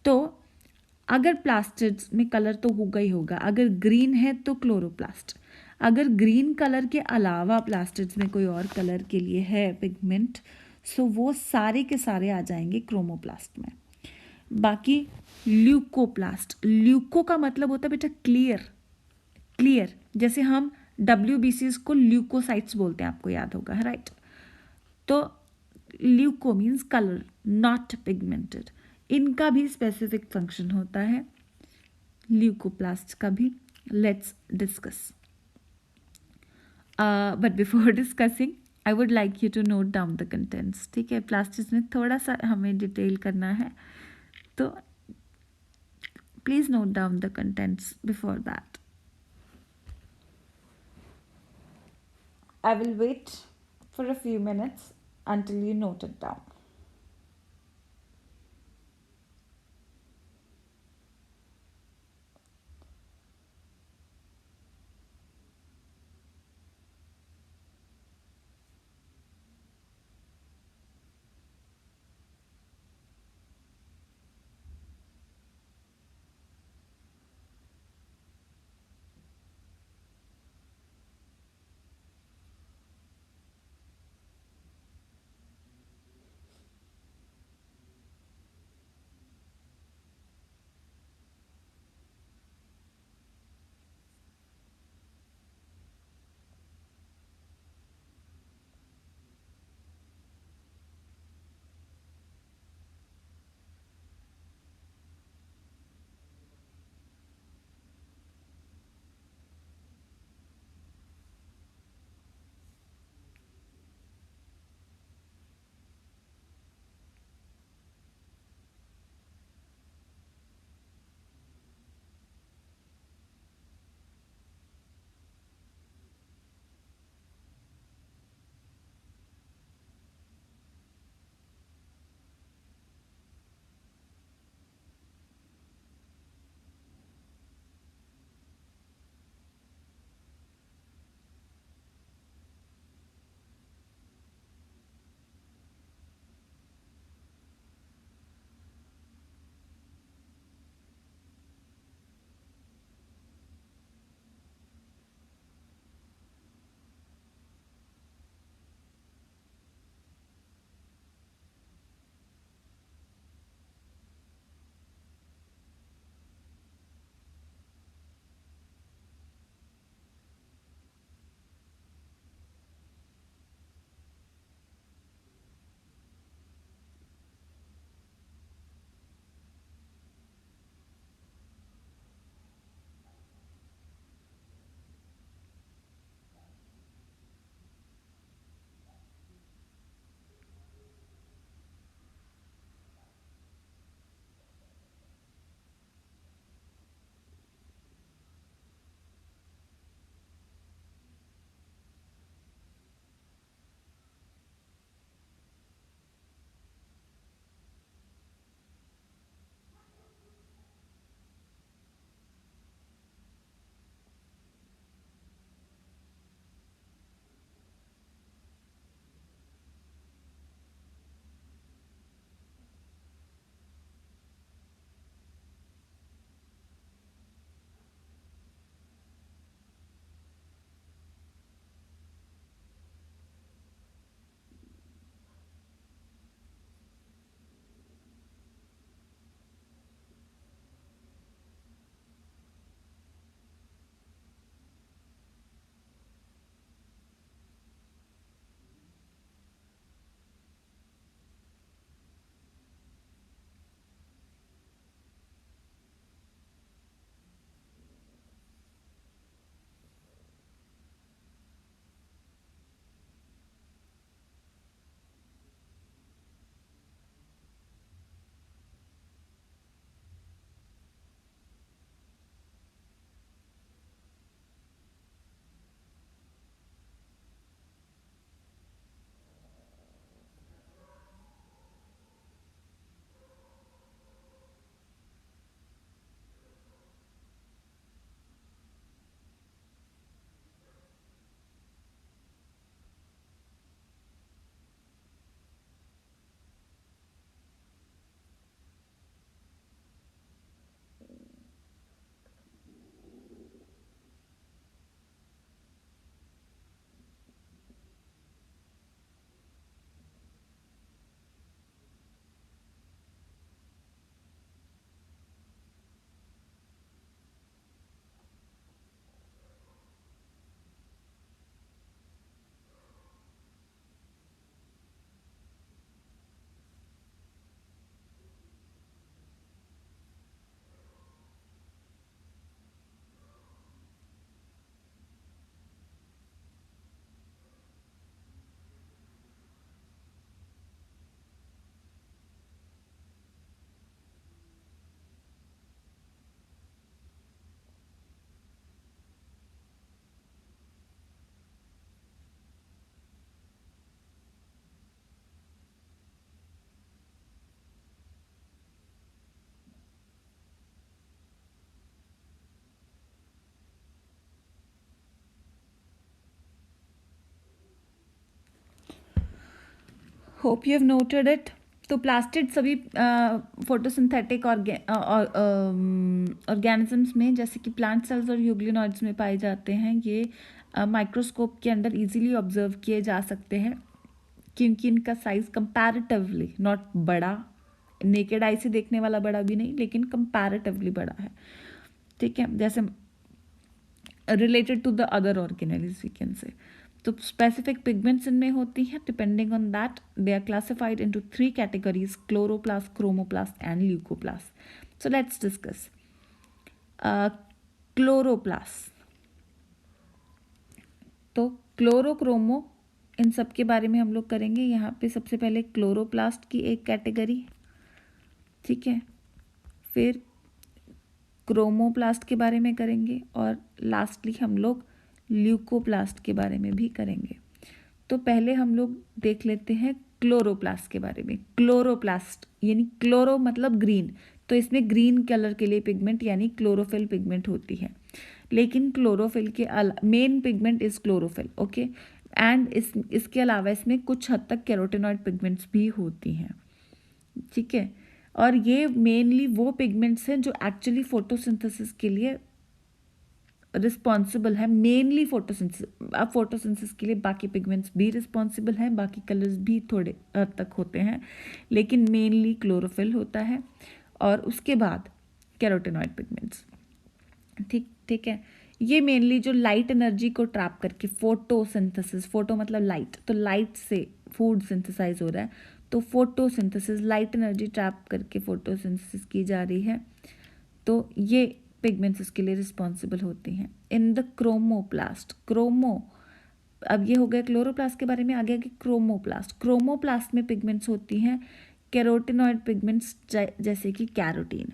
तो अगर प्लास्टिड्स में कलर तो होगा ही होगा, अगर ग्रीन है तो क्लोरोप्लास्ट. अगर ग्रीन कलर के अलावा प्लास्टिड्स में कोई और कलर के लिए है पिगमेंट, सो वो सारे के सारे आ जाएंगे क्रोमोप्लास्ट में. बाकी ल्यूकोप्लास्ट, ल्यूको का मतलब होता है बेटा क्लियर, क्लियर, जैसे हम WBCs को ल्यूकोसाइट्स बोलते हैं, आपको याद होगा, है राइट। तो leuco means colour, not pigmented. इनका भी स्पेसिफिक फंक्शन होता है, ल्यूकोप्लास्ट का भी। Let's discuss, but before discussing I would like you to note down the contents, ठीक है। प्लास्टिड्स में थोड़ा सा हमें डिटेल करना है, तो please note down the contents before that. I will wait for a few minutes until you note it down. Hope you have noted it. तो प्लास्टिड सभी फोटोसिंथेटिक ऑर्गेनिजम्स में जैसे कि प्लांट सेल्स और यूग्लिनॉइड्स में पाए जाते हैं। ये माइक्रोस्कोप के अंदर इजीली ऑब्जर्व किए जा सकते हैं क्योंकि इनका साइज कंपैरेटिवली नॉट बड़ा, नेकेड आई से देखने वाला बड़ा भी नहीं, लेकिन कंपैरेटिवली बड़ा है। ठीक है, जैसे related to the other organelles we can say. तो स्पेसिफिक पिगमेंट्स इनमें होती हैं। Depending on that they are classified into 3 categories: chloroplast, chromoplast and leucoplast. So let's discuss chloroplast. तो क्लोरोक्रोमो, इन सब के बारे में हम लोग करेंगे। यहाँ पे सबसे पहले क्लोरोप्लास्ट की एक कैटेगरी, ठीक है, फिर क्रोमोप्लास्ट के बारे में करेंगे और लास्टली हम लोग ल्यूकोप्लास्ट के बारे में भी करेंगे। तो पहले हम लोग देख लेते हैं क्लोरोप्लास्ट के बारे में। क्लोरोप्लास्ट यानी क्लोरो मतलब ग्रीन, तो इसमें ग्रीन कलर के लिए पिगमेंट यानी क्लोरोफिल पिगमेंट होती है। लेकिन क्लोरोफिल के main pigment is chlorophyll, okay. And इसके अलावा इसमें कुछ हद तक कैरोटिनॉइड पिगमेंट्स भी होती हैं, ठीक है। और ये मेनली वो पिगमेंट्स हैं जो एक्चुअली फोटोसिंथेसिस के लिए रिस्पॉन्सिबल है, मेनली फोटोसिंथेसिस। अब फोटोसिंथेसिस के लिए बाकी पिगमेंट्स भी रिस्पॉन्सिबल हैं, बाकी कलर्स भी थोड़े हद तक होते हैं, लेकिन मेनली क्लोरोफिल होता है और उसके बाद कैरोटिनॉइड पिगमेंट्स, ठीक है। ये मेनली जो लाइट एनर्जी को ट्रैप करके फोटोसिंथेसिस, फोटो मतलब लाइट, तो लाइट से फूड सिंथेसाइज हो रहा है, तो फोटोसिंथेसिस लाइट एनर्जी ट्रैप करके फोटोसिंथेसिस की जा रही है, तो ये पिगमेंट्स इसके लिए रिस्पॉन्सिबल होती हैं। इन द क्रोमोप्लास्ट, क्रोमो, अब ये हो गया क्लोरोप्लास्ट के बारे में, आगे आगे क्रोमोप्लास्ट। क्रोमोप्लास्ट में पिगमेंट्स होती हैं कैरोटिनॉइड पिगमेंट्स जैसे कि कैरोटीन,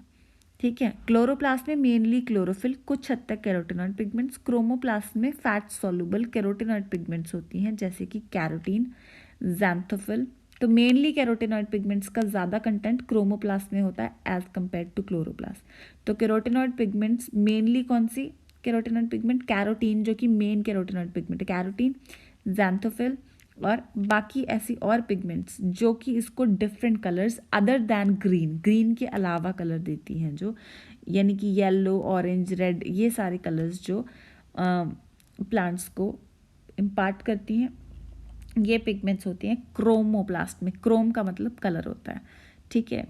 ठीक है। क्लोरोप्लास्ट में मेनली क्लोरोफिल, कुछ हद तक कैरोटिनॉइड पिगमेंट्स। क्रोमोप्लास्ट में फैट सॉल्युबल कैरोटिनॉइड पिगमेंट्स होती हैं जैसे कि कैरोटीन, ज़ैंथोफिल। तो मेनली कैरोटिनॉइड पिगमेंट्स का ज़्यादा कंटेंट क्रोमोप्लास्ट में होता है एज कम्पेयर टू क्लोरोप्लास्ट। तो कैरोटिनॉइड पिगमेंट्स मेनली कौन सी कैरोटिनॉइड पिगमेंट? कैरोटीन, जो कि मेन कैरोटिनॉइड पिगमेंट है, कैरोटीन, ज़ैंथोफिल और बाकी ऐसी और पिगमेंट्स जो कि इसको different colours other than green, green के अलावा कलर देती हैं, जो यानी कि येलो, ऑरेंज, रेड, ये सारे कलर्स जो प्लांट्स को इम्पार्ट करती हैं, ये पिगमेंट्स होती हैं क्रोमोप्लास्ट में। क्रोम का मतलब कलर होता है, ठीक है।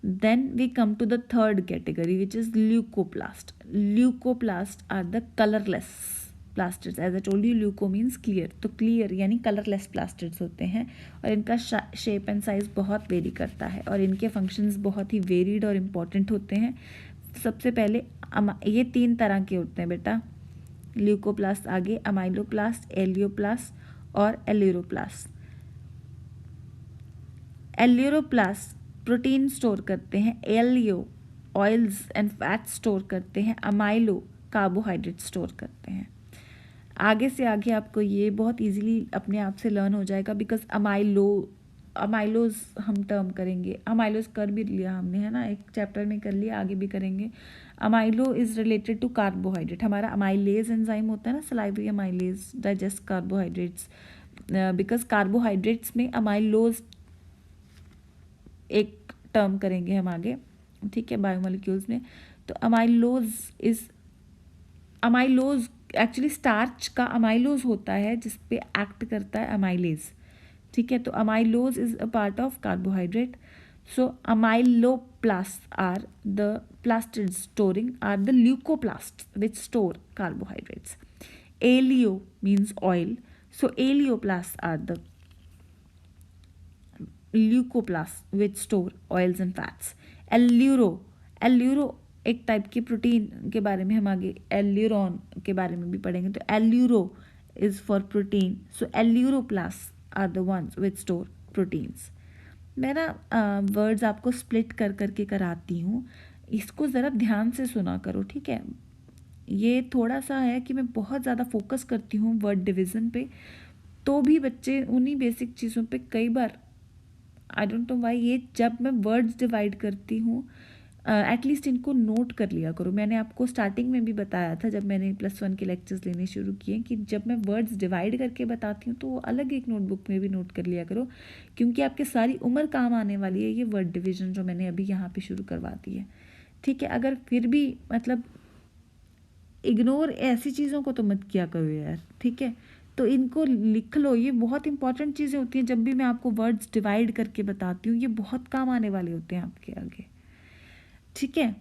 Then we come to the third category which is leucoplast. Leucoplast are the colourless plastids. As I told you, leuco means clear, तो क्लियर यानी कलरलेस प्लास्टिड्स होते हैं और इनका शेप एंड साइज बहुत वेरी करता है और इनके फंक्शंस बहुत ही वेरीड और इम्पॉर्टेंट होते हैं। सबसे पहले ये 3 तरह के होते हैं बेटा ल्यूकोप्लास्ट, आगे अमाइलोप्लास्ट, एलियोप्लास्ट और एल्यूरोप्लास्ट। एल्यूरोप्लास्ट प्रोटीन स्टोर करते हैं, एलियो ऑयल्स एंड फैट स्टोर करते हैं, अमाइलो कार्बोहाइड्रेट स्टोर करते हैं। आगे से आगे आपको ये बहुत इजीली अपने आप से लर्न हो जाएगा बिकॉज अमाइलोज हम टर्म करेंगे, अमाइलोज कर भी लिया हमने, है ना, एक चैप्टर में कर लिया, आगे भी करेंगे। Amylo is related to carbohydrate. हमारा अमाइलेज एंजाइम होता है ना, salivary amylase, digest carbohydrates. Because carbohydrates में अमाइलोज एक टर्म करेंगे हम आगे, ठीक है, बायोमोलिक्यूल्स में। तो अमाइलोज एक्चुअली स्टार्च का अमाइलोज होता है जिस पे एक्ट करता है अमाइलेज, ठीक है। तो amylose is a part of carbohydrate. So amyloplast are the plastids storing are the leucoplasts which store carbohydrates. Alio means oil, so alioplasts are the leucoplasts which store oils and fats. Alluro एक type की protein के बारे में हम आगे aleurone के बारे में भी पढ़ेंगे। तो aleuro is for protein, so aleuroplast are the ones which store proteins. मैं ना वर्ड्स आपको स्प्लिट कर करके कराती हूँ, इसको ज़रा ध्यान से सुना करो, ठीक है। ये थोड़ा सा है कि मैं बहुत ज़्यादा फोकस करती हूँ वर्ड डिवीज़न पे, तो भी बच्चे उन्हीं बेसिक चीज़ों पे कई बार आई डोंट नो व्हाई, ये जब मैं वर्ड्स डिवाइड करती हूँ एटलीस्ट इनको नोट कर लिया करो। मैंने आपको स्टार्टिंग में भी बताया था जब मैंने +1 के लेक्चर्स लेने शुरू किए कि जब मैं वर्ड्स डिवाइड करके बताती हूँ तो वो अलग एक नोटबुक में भी नोट कर लिया करो, क्योंकि आपके सारी उम्र काम आने वाली है ये वर्ड डिवीजन जो मैंने अभी यहाँ पे शुरू करवा दी है। ठीक है, अगर फिर भी मतलब इग्नोर ऐसी चीज़ों को तो मत किया करो यार, ठीक है। तो इनको लिख लो, ये बहुत इंपॉर्टेंट चीज़ें होती हैं। जब भी मैं आपको वर्ड्स डिवाइड करके बताती हूँ ये बहुत काम आने वाले होते हैं आपके आगे, ठीक है।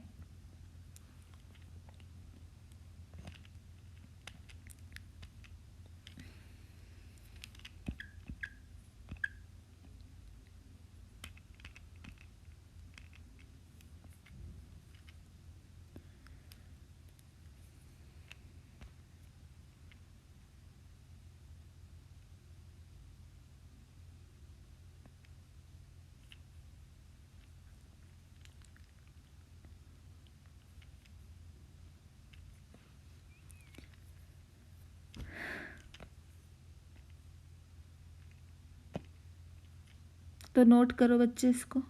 तो नोट करो बच्चे इसको।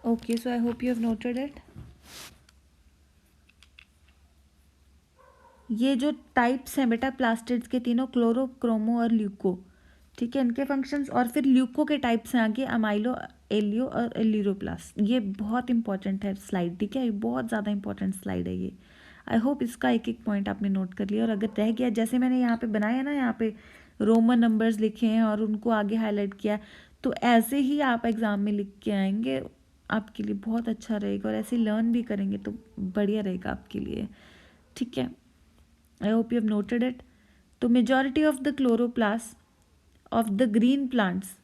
Okay, so I hope you have noted it. ये जो टाइप्स हैं बेटा प्लास्टिड्स के तीनों, क्लोरो, क्रोमो और ल्यूको, ठीक है, इनके फंक्शंस। और फिर ल्यूको के टाइप्स हैं आगे, अमाइलो, एलियो और एलिरोप्लास्ट। ये बहुत इंपॉर्टेंट है स्लाइड, ठीक है, ये बहुत ज़्यादा इंपॉर्टेंट स्लाइड है ये। आई होप इसका एक एक पॉइंट आपने नोट कर लिया। और अगर रह गया, जैसे मैंने यहाँ पे बनाया ना, यहाँ पे रोमन नंबर्स लिखे हैं और उनको आगे हाईलाइट किया, तो ऐसे ही आप एग्ज़ाम में लिख के आएंगे, आपके लिए बहुत अच्छा रहेगा। और ऐसे लर्न भी करेंगे तो बढ़िया रहेगा आपके लिए, ठीक है। I hope you have noted it. तो majority of the chloroplast of the green plants,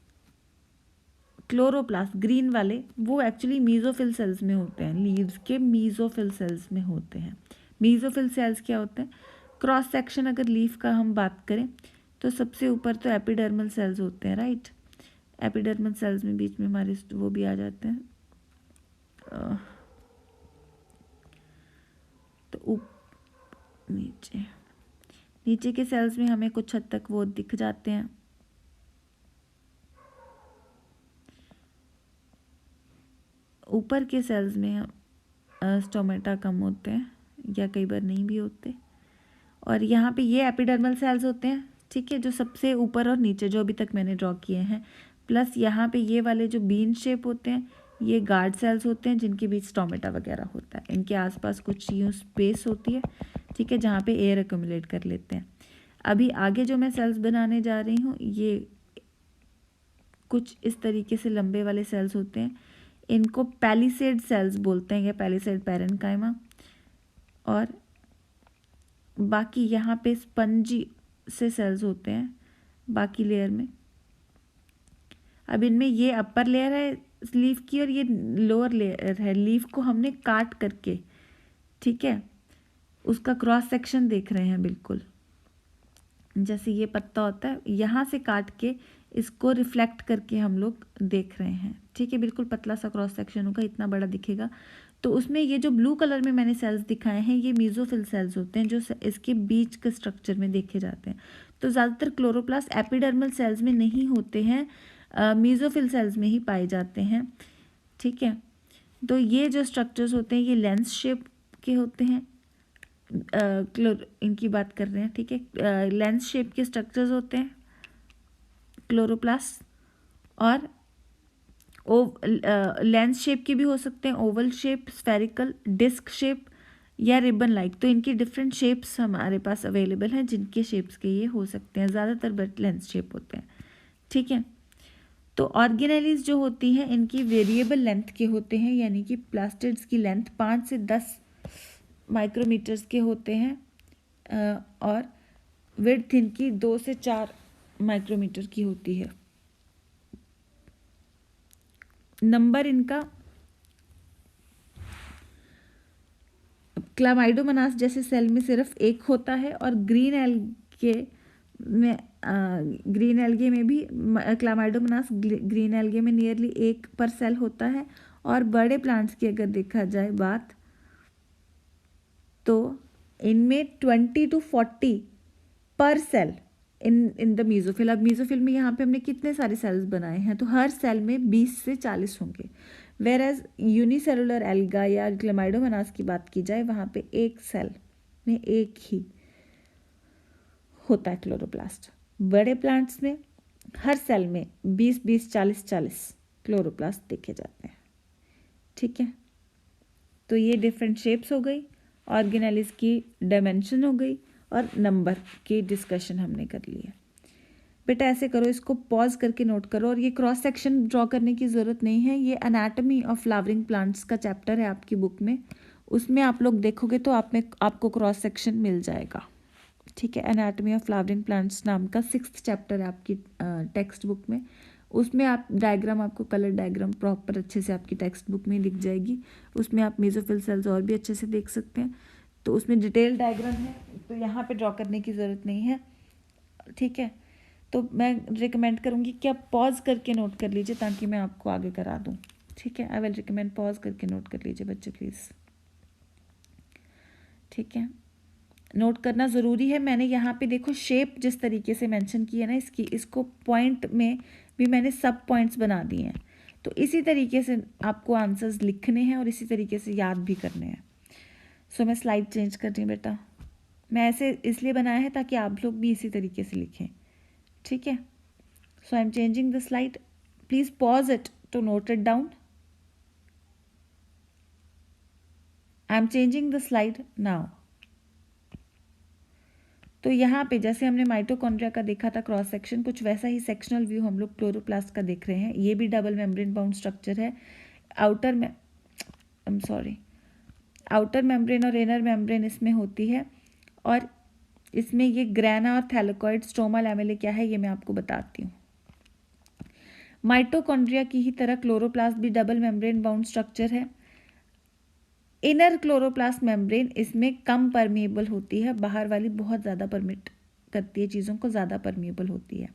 chloroplast green वाले, वो एक्चुअली मीजोफिल सेल्स में होते हैं, लीव्स के मीजोफिल सेल्स में होते हैं। मीजोफिल सेल्स क्या होते हैं? क्रॉस सेक्शन अगर लीफ का हम बात करें तो सबसे ऊपर तो एपिडर्मल सेल्स होते हैं, राइट। एपिडर्मल सेल्स में बीच में हमारे वो भी आ जाते हैं, तो नीचे नीचे के सेल्स में हमें कुछ हद तक वो दिख जाते हैं। ऊपर के सेल्स में स्टोमेटा कम होते हैं या कई बार नहीं भी होते। और यहाँ पे ये एपिडर्मल सेल्स होते हैं, ठीक है, जो सबसे ऊपर और नीचे जो अभी तक मैंने ड्रॉ किए हैं। प्लस यहाँ पे ये वाले जो बीन शेप होते हैं, ये गार्ड सेल्स होते हैं जिनके बीच स्टोमेटा वगैरह होता है। इनके आसपास कुछ यूँ स्पेस होती है, ठीक है, जहाँ पे एयर एक्यूमुलेट कर लेते हैं। अभी आगे जो मैं सेल्स बनाने जा रही हूँ, ये कुछ इस तरीके से लंबे वाले सेल्स होते हैं। इनको पैलिसेड सेल्स बोलते हैं या पैलिसेड पैरेन्काइमा। और बाकी यहाँ पे स्पंजी से सेल्स होते हैं बाकी लेयर में। अब इनमें ये अपर लेयर है लीफ की और ये लोअर लेयर है। लीफ को हमने काट करके, ठीक है, उसका क्रॉस सेक्शन देख रहे हैं, बिल्कुल जैसे ये पत्ता होता है, यहाँ से काट के इसको रिफ्लेक्ट करके हम लोग देख रहे हैं, ठीक है। बिल्कुल पतला सा क्रॉस सेक्शन होगा, इतना बड़ा दिखेगा। तो उसमें ये जो ब्लू कलर में मैंने सेल्स दिखाए हैं, ये मीजोफिल सेल्स होते हैं जो इसके बीच के स्ट्रक्चर में देखे जाते हैं। तो ज़्यादातर क्लोरोप्लास्ट एपिडर्मल सेल्स में नहीं होते हैं, मीजोफिल सेल्स में ही पाए जाते हैं, ठीक है। तो ये जो स्ट्रक्चर्स होते हैं ये लेंस शेप के होते हैं, इनकी बात कर रहे हैं, ठीक है। लेंस शेप के स्ट्रक्चर्स होते हैं क्लोरोप्लास्ट। और लेंस शेप के भी हो सकते हैं, oval shape, spherical, disc shape या रिबन लाइक। तो इनकी डिफरेंट शेप्स हमारे पास अवेलेबल हैं, जिनके शेप्स के ये हो सकते हैं, ज़्यादातर बट लेंस शेप होते हैं, ठीक है। तो ऑर्गेनेलीज जो होती हैं इनकी वेरिएबल लेंथ के होते हैं, यानी कि प्लास्टिड्स की लेंथ 5 से 10 माइक्रोमीटर्स के होते हैं और विड्थ इनकी 2 से 4 माइक्रोमीटर की होती है। नंबर इनका क्लामाइडोमोनास जैसे सेल में सिर्फ एक होता है, और ग्रीन एल्गे में भी क्लामाइडोमोनास ग्रीन एल्गे में नियरली 1 पर सेल होता है। और बड़े प्लांट्स की अगर देखा जाए बात, तो इनमें 20 to 40 पर सेल इन द मीजोफिल। अब मीजोफिल में यहाँ पे हमने कितने सारे सेल्स बनाए हैं, तो हर सेल में 20 से 40 होंगे। वेर एज यूनिसेलुलर एल्गा या क्लामाइडोमोनास की बात की जाए, वहाँ पे एक सेल में एक ही होता है क्लोरोप्लास्ट। बड़े प्लांट्स में हर सेल में 20-20, 40-40 क्लोरोप्लास्ट देखे जाते हैं, ठीक है। तो ये डिफरेंट शेप्स हो गई, ऑर्गेनेलिस की डायमेंशन हो गई, और नंबर की डिस्कशन हमने कर ली है। बेटा ऐसे करो, इसको पॉज करके नोट करो। और ये क्रॉस सेक्शन ड्रॉ करने की ज़रूरत नहीं है, ये एनाटॉमी ऑफ फ्लावरिंग प्लांट्स का चैप्टर है आपकी बुक में, उसमें आप लोग देखोगे तो आपको क्रॉस सेक्शन मिल जाएगा, ठीक है। एनाटॉमी ऑफ फ्लावरिंग प्लांट्स नाम का 6th चैप्टर है आपकी टेक्स्ट बुक में। उसमें आप डायग्राम, आपको कलर डायग्राम प्रॉपर अच्छे से आपकी टेक्स्ट बुक में दिख जाएगी। उसमें आप मेसोफिल सेल्स और भी अच्छे से देख सकते हैं, तो उसमें डिटेल डायग्राम है, तो यहाँ पे ड्रॉ करने की ज़रूरत नहीं है, ठीक है। तो मैं रिकमेंड करूँगी कि आप पॉज करके नोट कर लीजिए ताकि मैं आपको आगे करा दूँ, ठीक है। आई विल रिकमेंड पॉज करके नोट कर लीजिए बच्चे प्लीज़, ठीक है। नोट करना ज़रूरी है। मैंने यहाँ पे देखो शेप जिस तरीके से मेंशन की है ना इसकी, इसको पॉइंट में भी मैंने सब पॉइंट्स बना दिए हैं। तो इसी तरीके से आपको आंसर्स लिखने हैं और इसी तरीके से याद भी करने हैं। सो मैं स्लाइड चेंज कर रही हूँ बेटा, मैं ऐसे इसलिए बनाया है ताकि आप लोग भी इसी तरीके से लिखें, ठीक है। So I am changing the slide, please pause it to note it down. I am changing the slide now. तो यहाँ पे जैसे हमने माइटोकॉन्ड्रिया का देखा था क्रॉस सेक्शन, कुछ वैसा ही सेक्शनल व्यू हम लोग क्लोरोप्लास्ट का देख रहे हैं। ये भी डबल मेम्ब्रेन बाउंड स्ट्रक्चर है। आउटर में आउटर मेम्ब्रेन और इनर मेम्ब्रेन इसमें होती है, और इसमें ये ग्रेना और थैलेकॉइड स्ट्रोमा लैमेले क्या है ये मैं आपको बताती हूँ। माइटोकॉन्ड्रिया की ही तरह क्लोरोप्लास्ट भी डबल मेम्ब्रेन बाउंड स्ट्रक्चर है। इनर क्लोरोप्लास्ट मेम्ब्रेन इसमें कम परमिएबल होती है, बाहर वाली बहुत ज़्यादा परमिट करती है, चीज़ों को ज़्यादा परमिएबल होती है।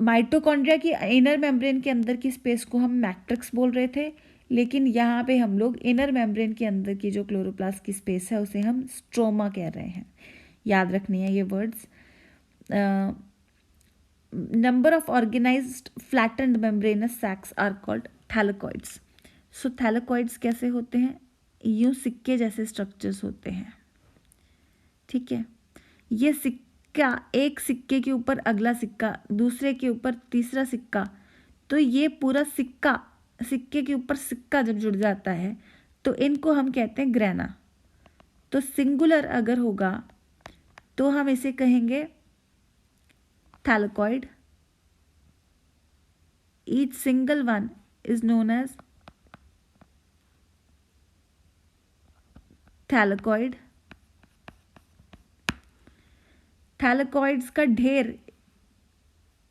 माइटोकॉन्ड्रिया की इनर मेम्ब्रेन के अंदर की स्पेस को हम मैट्रिक्स बोल रहे थे, लेकिन यहाँ पे हम लोग इनर मेम्ब्रेन के अंदर की जो क्लोरोप्लास्ट की स्पेस है उसे हम स्ट्रोमा कह रहे हैं। याद रखनी है ये words. Number of organized flattened membranous sacs are called thylakoids. So thylakoids कैसे होते हैं? यूं सिक्के जैसे स्ट्रक्चर्स होते हैं, ठीक है। ये सिक्का, एक सिक्के के ऊपर अगला सिक्का, दूसरे के ऊपर तीसरा सिक्का, तो ये पूरा सिक्का, सिक्के के ऊपर सिक्का जब जुड़ जाता है तो इनको हम कहते हैं ग्रेना। तो सिंगुलर अगर होगा तो हम इसे कहेंगे thylakoid. Each single one is known as thylakoid. Thylakoids का ढेर,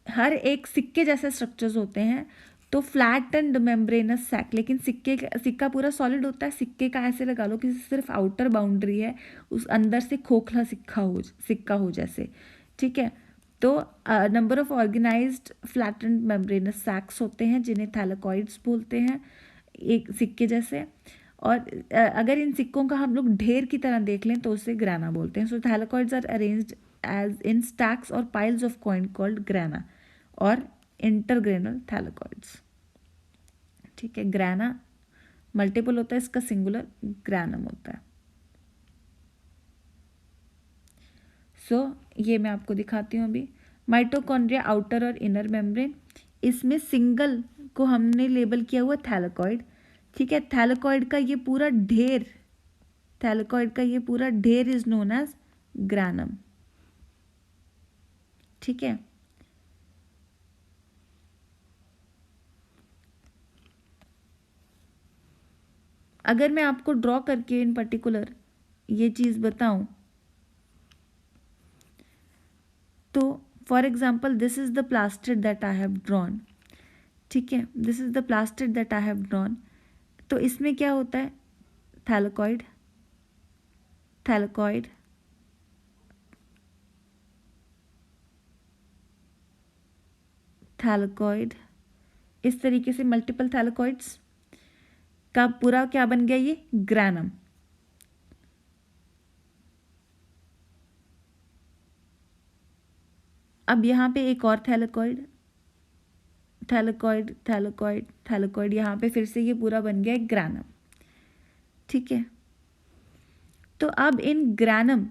हर एक सिक्के जैसे स्ट्रक्चर्स होते हैं। तो फ्लैट एंड मेम्ब्रेनस सैक, लेकिन सिक्का पूरा सॉलिड होता है। सिक्के का ऐसे लगा लो कि सिर्फ आउटर बाउंड्री है, उस अंदर से खोखला सिक्का हो जैसे, ठीक है। तो number of organized flat and membranous sacs होते हैं जिन्हें थैलेकॉइड्स बोलते हैं, एक सिक्के जैसे। और अगर इन सिक्कों का हम लोग ढेर की तरह देख लें तो उसे ग्राना बोलते हैं। So thylakoids are arranged as in stacks और piles of coin called grana और इंटरग्रेनल थैलेकॉइड्स, ठीक है। ग्राना मल्टीपल होता है, इसका सिंगुलर ग्रानम होता है। सो ये मैं आपको दिखाती हूँ अभी। माइटोकॉन्ड्रिया आउटर और इनर मेम्ब्रेन, इसमें सिंगल को हमने लेबल किया हुआ थैलेकॉइड, ठीक है। थैलेकॉइड का ये पूरा ढेर, थैलेकॉइड का ये पूरा ढेर इज नोन एज ग्रानम, ठीक है। अगर मैं आपको ड्रॉ करके इन पर्टिकुलर ये चीज़ बताऊं तो for example this is the plastid that I have drawn, ठीक है। This is the plastid that I have drawn. तो इसमें क्या होता है? थैलेकॉइड, थैलेकॉइड, थैलेकॉइड, इस तरीके से मल्टीपल थैलेकॉइड्स का पूरा क्या बन गया? ये ग्रानम। अब यहाँ पे एक और थैलेकॉइड, थैलेकॉइड, थैलेकॉइड, थैलेकॉइड, यहाँ पे फिर से ये पूरा बन गया ग्रानम, ठीक है। तो अब इन ग्रानम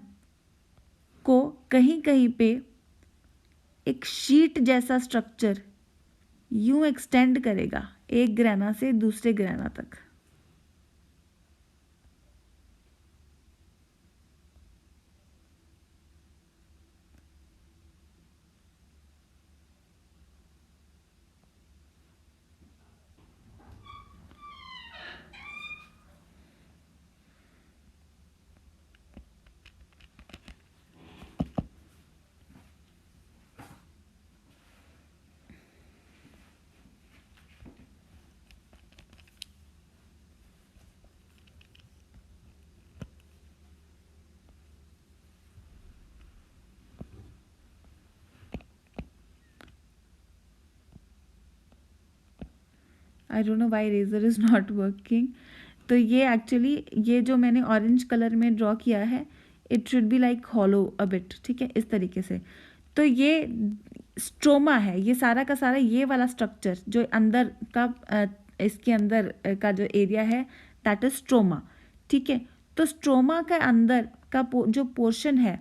को कहीं कहीं पे एक शीट जैसा स्ट्रक्चर यूं एक्सटेंड करेगा एक ग्राना से दूसरे ग्राना तक। I don't know why razor is not working. तो ये एक्चुअली ये जो मैंने ऑरेंज कलर में ड्रॉ किया है, it should be like hollow a bit, ठीक है, इस तरीके से। तो ये स्ट्रोमा है ये सारा का सारा, ये वाला स्ट्रक्चर जो अंदर का इसके अंदर का जो एरिया है दैट इज स्ट्रोमा, ठीक है। तो स्ट्रोमा के अंदर का जो पोर्शन है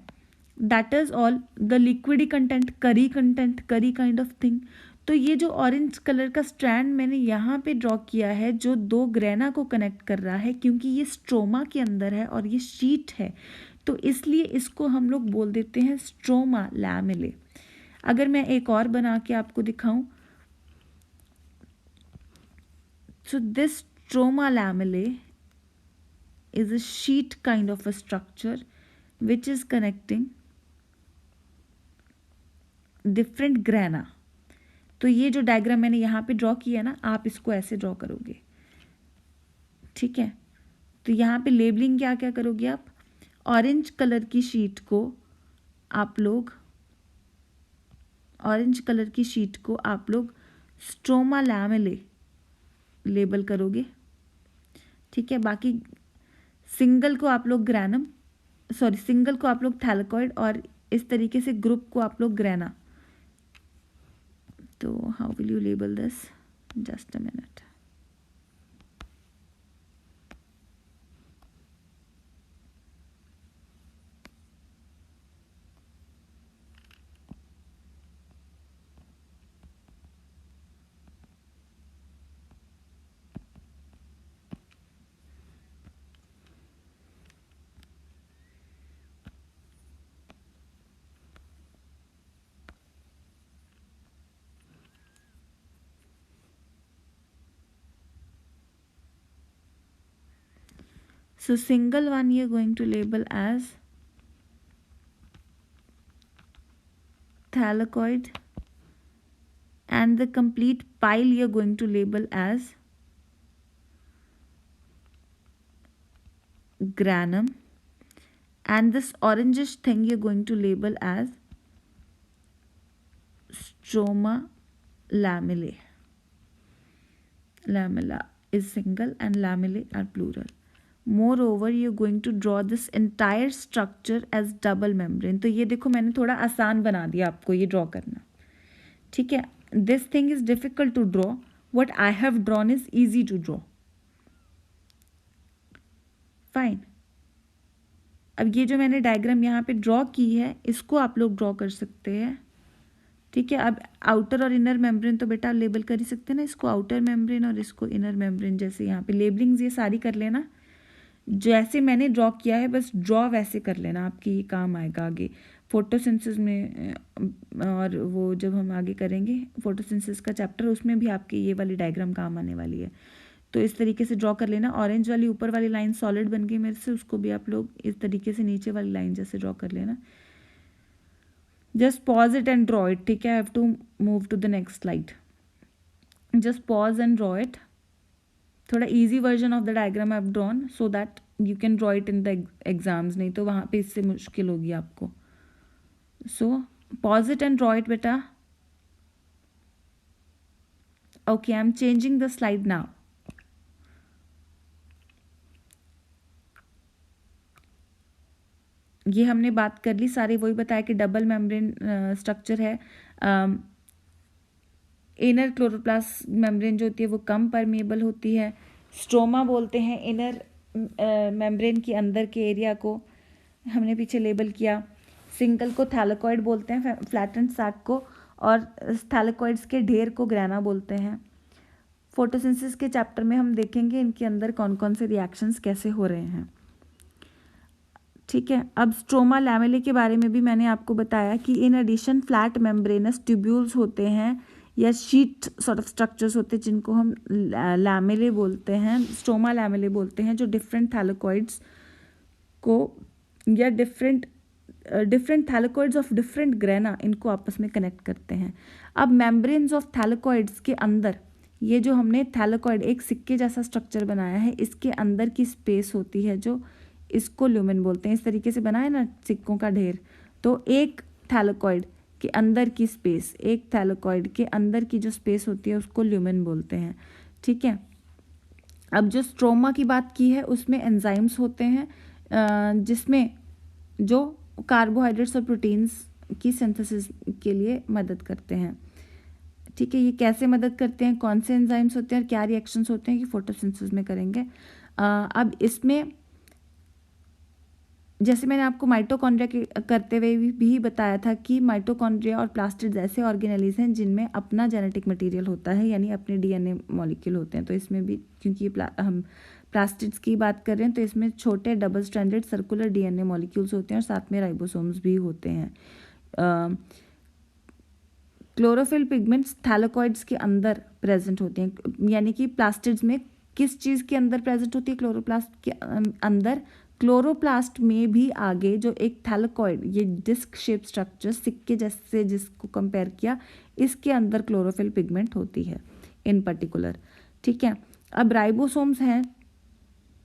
that is all the liquidy content, करी कंटेंट, करी काइंड ऑफ थिंग। तो ये जो ऑरेंज कलर का स्ट्रैंड मैंने यहाँ पे ड्रॉ किया है जो दो ग्रेना को कनेक्ट कर रहा है, क्योंकि ये स्ट्रोमा के अंदर है और ये शीट है, तो इसलिए इसको हम लोग बोल देते हैं स्ट्रोमा लैमेले। अगर मैं एक और बना के आपको दिखाऊं, so this stroma lamellae is a sheet kind of a structure which is connecting different grana। तो ये जो डायग्राम मैंने यहाँ पे ड्रॉ किया ना, आप इसको ऐसे ड्रॉ करोगे, ठीक है। तो यहाँ पे लेबलिंग क्या क्या करोगे आप, ऑरेंज कलर की शीट को आप लोग स्ट्रोमा लैमेले लेबल करोगे, ठीक है। बाकी सिंगल को आप लोग थैलेकॉइड और इस तरीके से ग्रुप को आप लोग ग्रेना। तो how will you label this, just a minute. So single one you're going to label as thylakoid and the complete pile you're going to label as granum, and this orangish thing you're going to label as stroma lamellae. Lamella is single and lamellae are plural. Moreover, you're going to draw this entire structure as double membrane। तो ये देखो मैंने थोड़ा आसान बना दिया आपको ये ड्रॉ करना, ठीक है। This thing is difficult to draw, what I have drawn is easy to draw, fine। अब ये जो मैंने डायग्राम यहाँ पे ड्रॉ की है इसको आप लोग ड्रॉ कर सकते हैं, ठीक है। अब आउटर और इनर मेम्ब्रेन तो बेटा लेबल कर ही सकते हैं ना, इसको आउटर मेम्ब्रेन और इसको इनर मेम्ब्रेन। जैसे यहाँ पे लेबलिंग्स ये सारी कर लेना, जैसे मैंने ड्रॉ किया है बस ड्रॉ वैसे कर लेना, आपकी ये काम आएगा आगे फोटोसिंथेसिस में। और वो जब हम आगे करेंगे फोटोसिंथेसिस का चैप्टर, उसमें भी आपकी ये वाली डायग्राम काम आने वाली है। तो इस तरीके से ड्रॉ कर लेना। ऑरेंज वाली ऊपर वाली लाइन सॉलिड बन गई मेरे से, उसको भी आप लोग इस तरीके से नीचे वाली लाइन जैसे ड्रॉ कर लेना। Just pause it and draw it, ठीक है। I have to move to the next slide. Just pause and draw it. थोड़ा easy version of the diagram I have drawn so that you can draw it in the exams, नहीं तो वहाँ पे इससे मुश्किल होगी आपको। So pause it and draw it बेटा। Okay, I am changing the slide now. ये हमने बात कर ली सारी, वही बताया कि डबल मेम्ब्रेन स्ट्रक्चर है। इनर क्लोरोप्लास्ट मेम्ब्रेन जो होती है वो कम परमेबल होती है। स्ट्रोमा बोलते हैं इनर मेम्ब्रेन के अंदर के एरिया को, हमने पीछे लेबल किया। सिंगल को थैलेकॉइड बोलते हैं, फ्लैटेंड सैक को, और थैलेकॉइड्स के ढेर को ग्रेना बोलते हैं। फोटोसिंथेसिस के चैप्टर में हम देखेंगे इनके अंदर कौन कौन से रिएक्शंस कैसे हो रहे हैं, ठीक है। अब स्ट्रोमा लैमेले के बारे में भी मैंने आपको बताया कि in addition flat membranous tubules होते हैं या शीट सॉर्ट ऑफ स्ट्रक्चर्स होते हैं जिनको हम लैमेले बोलते हैं, स्ट्रोमा लैमेले बोलते हैं, जो डिफरेंट थैलेकॉइड्स को या डिफरेंट थैलेकॉइड्स ऑफ डिफरेंट ग्रेना इनको आपस में कनेक्ट करते हैं। अब मेम्ब्रेन्स ऑफ थैलेकॉइड्स के अंदर ये जो हमने थैलेकॉइड एक सिक्के जैसा स्ट्रक्चर बनाया है, इसके अंदर की स्पेस होती है जो इसको ल्यूमेन बोलते हैं। इस तरीके से बना है ना सिक्कों का ढेर, तो एक थैलेकॉइड के अंदर की स्पेस, एक थैलेकॉइड के अंदर की जो स्पेस होती है उसको ल्यूमेन बोलते हैं, ठीक है। अब जो स्ट्रोमा की बात की है उसमें एंजाइम्स होते हैं जिसमें जो कार्बोहाइड्रेट्स और प्रोटीन्स की सिंथेसिस के लिए मदद करते हैं। ठीक है, ये कैसे मदद करते हैं, कौन से एंजाइम्स होते हैं और क्या रिएक्शंस होते हैं कि फोटोसिंथेसिस में करेंगे। अब इसमें जैसे मैंने आपको माइटोकॉन्ड्रिया करते हुए भी बताया था कि माइटोकॉन्ड्रिया और प्लास्टिड्स ऐसे ऑर्गेनेलीज हैं जिनमें अपना जेनेटिक मटेरियल होता है, यानी अपने डीएनए मॉलिक्यूल होते हैं। तो इसमें भी क्योंकि ये हम प्लास्टिड्स की बात कर रहे हैं तो इसमें छोटे double stranded circular DNA molecules होते हैं और साथ में राइबोसोम्स भी होते हैं। क्लोरोफिल पिगमेंट्स थैलेकॉइड्स के अंदर प्रेजेंट होते हैं, यानी कि प्लास्टिड्स में किस चीज़ के अंदर प्रेजेंट होती है, क्लोरोप्लास्ट के अंदर। क्लोरोप्लास्ट में भी आगे जो एक थैलेकॉइड, ये डिस्क शेप स्ट्रक्चर सिक्के जैसे जिसको कंपेयर किया, इसके अंदर क्लोरोफिल पिगमेंट होती है इन पर्टिकुलर। ठीक है, अब राइबोसोम्स हैं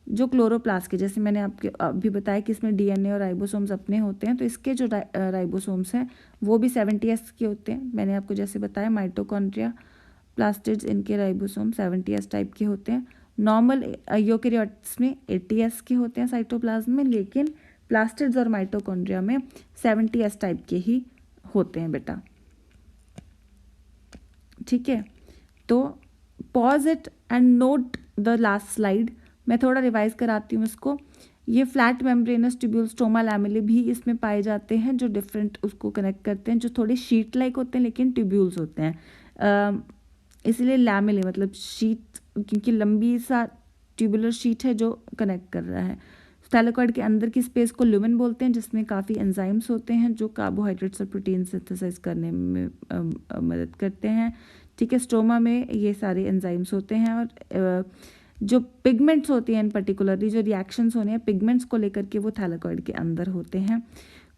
जो क्लोरोप्लास्ट के, जैसे मैंने आपके अभी बताया कि इसमें डीएनए और राइबोसोम्स अपने होते हैं, तो इसके जो राइबोसोम्स हैं वो भी 70S के होते हैं। मैंने आपको जैसे बताया माइटोकॉन्ड्रिया, प्लास्टिड्स, इनके राइबोसोम 70S टाइप के होते हैं। नॉर्मल यूकेरियोट्स में 80S के होते हैं साइटोप्लाज्म में, लेकिन प्लास्टिड्स और माइटोकॉन्ड्रिया में 70S टाइप के ही होते हैं बेटा। ठीक है, तो pause it and note the last slide. मैं थोड़ा रिवाइज कराती हूँ इसको। ये फ्लैट मेम्ब्रेनस ट्यूब्यूल स्ट्रोमा लैमेले भी इसमें पाए जाते हैं जो डिफरेंट उसको कनेक्ट करते हैं, जो थोड़े शीट लाइक होते हैं लेकिन ट्यूब्यूल्स होते हैं, इसलिए लैमेले मतलब शीट, क्योंकि लंबी सा ट्यूबुलर शीट है जो कनेक्ट कर रहा है। थैलेकॉइड के अंदर की स्पेस को ल्यूमेन बोलते हैं, जिसमें काफ़ी एंजाइम्स होते हैं जो कार्बोहाइड्रेट्स और प्रोटीन सिंथेसाइज करने में मदद करते हैं। ठीक है, स्ट्रोमा में ये सारे एंजाइम्स होते हैं और जो पिगमेंट्स होती हैं, इन पर्टिकुलरली जो रिएक्शंस होने हैं पिगमेंट्स को लेकर के, वो थैलेकॉइड के अंदर होते हैं।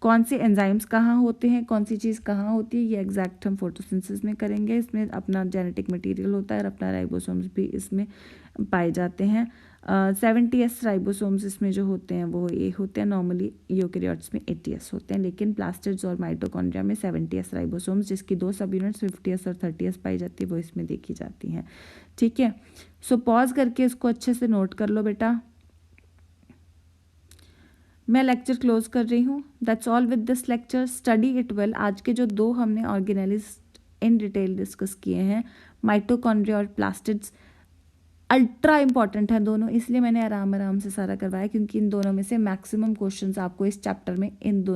कौन से एंजाइम्स कहाँ होते हैं, कौन सी चीज़ कहाँ होती है, ये एग्जैक्ट हम फोटोसिंथेसिस में करेंगे। इसमें अपना जेनेटिक मटेरियल होता है और अपना राइबोसोम्स भी इसमें पाए जाते हैं। 70S राइबोसोम्स इसमें जो होते हैं वो ये होते हैं, नॉर्मली यूकेरियोट्स में 80S होते हैं, लेकिन प्लास्टिड्स और माइटोकॉन्ड्रिया में 70S राइबोसोम्स, जिसकी 2 सब यूनिट्स 50S और 30S पाई जाती है, वो इसमें देखी जाती हैं। ठीक है, सो पॉज करके इसको अच्छे से नोट कर लो बेटा। मैं लेक्चर क्लोज कर रही हूँ। That's all with this lecture, study it well. आज के जो 2 हमने ऑर्गेनेलिज इन डिटेल डिस्कस किए हैं, माइटोकॉन्ड्रिया और प्लास्टिड्स, अल्ट्रा इंपॉर्टेंट है दोनों, इसलिए मैंने आराम से सारा करवाया, क्योंकि इन दोनों में से मैक्सिमम क्वेश्चंस आपको इस चैप्टर में इन दोनों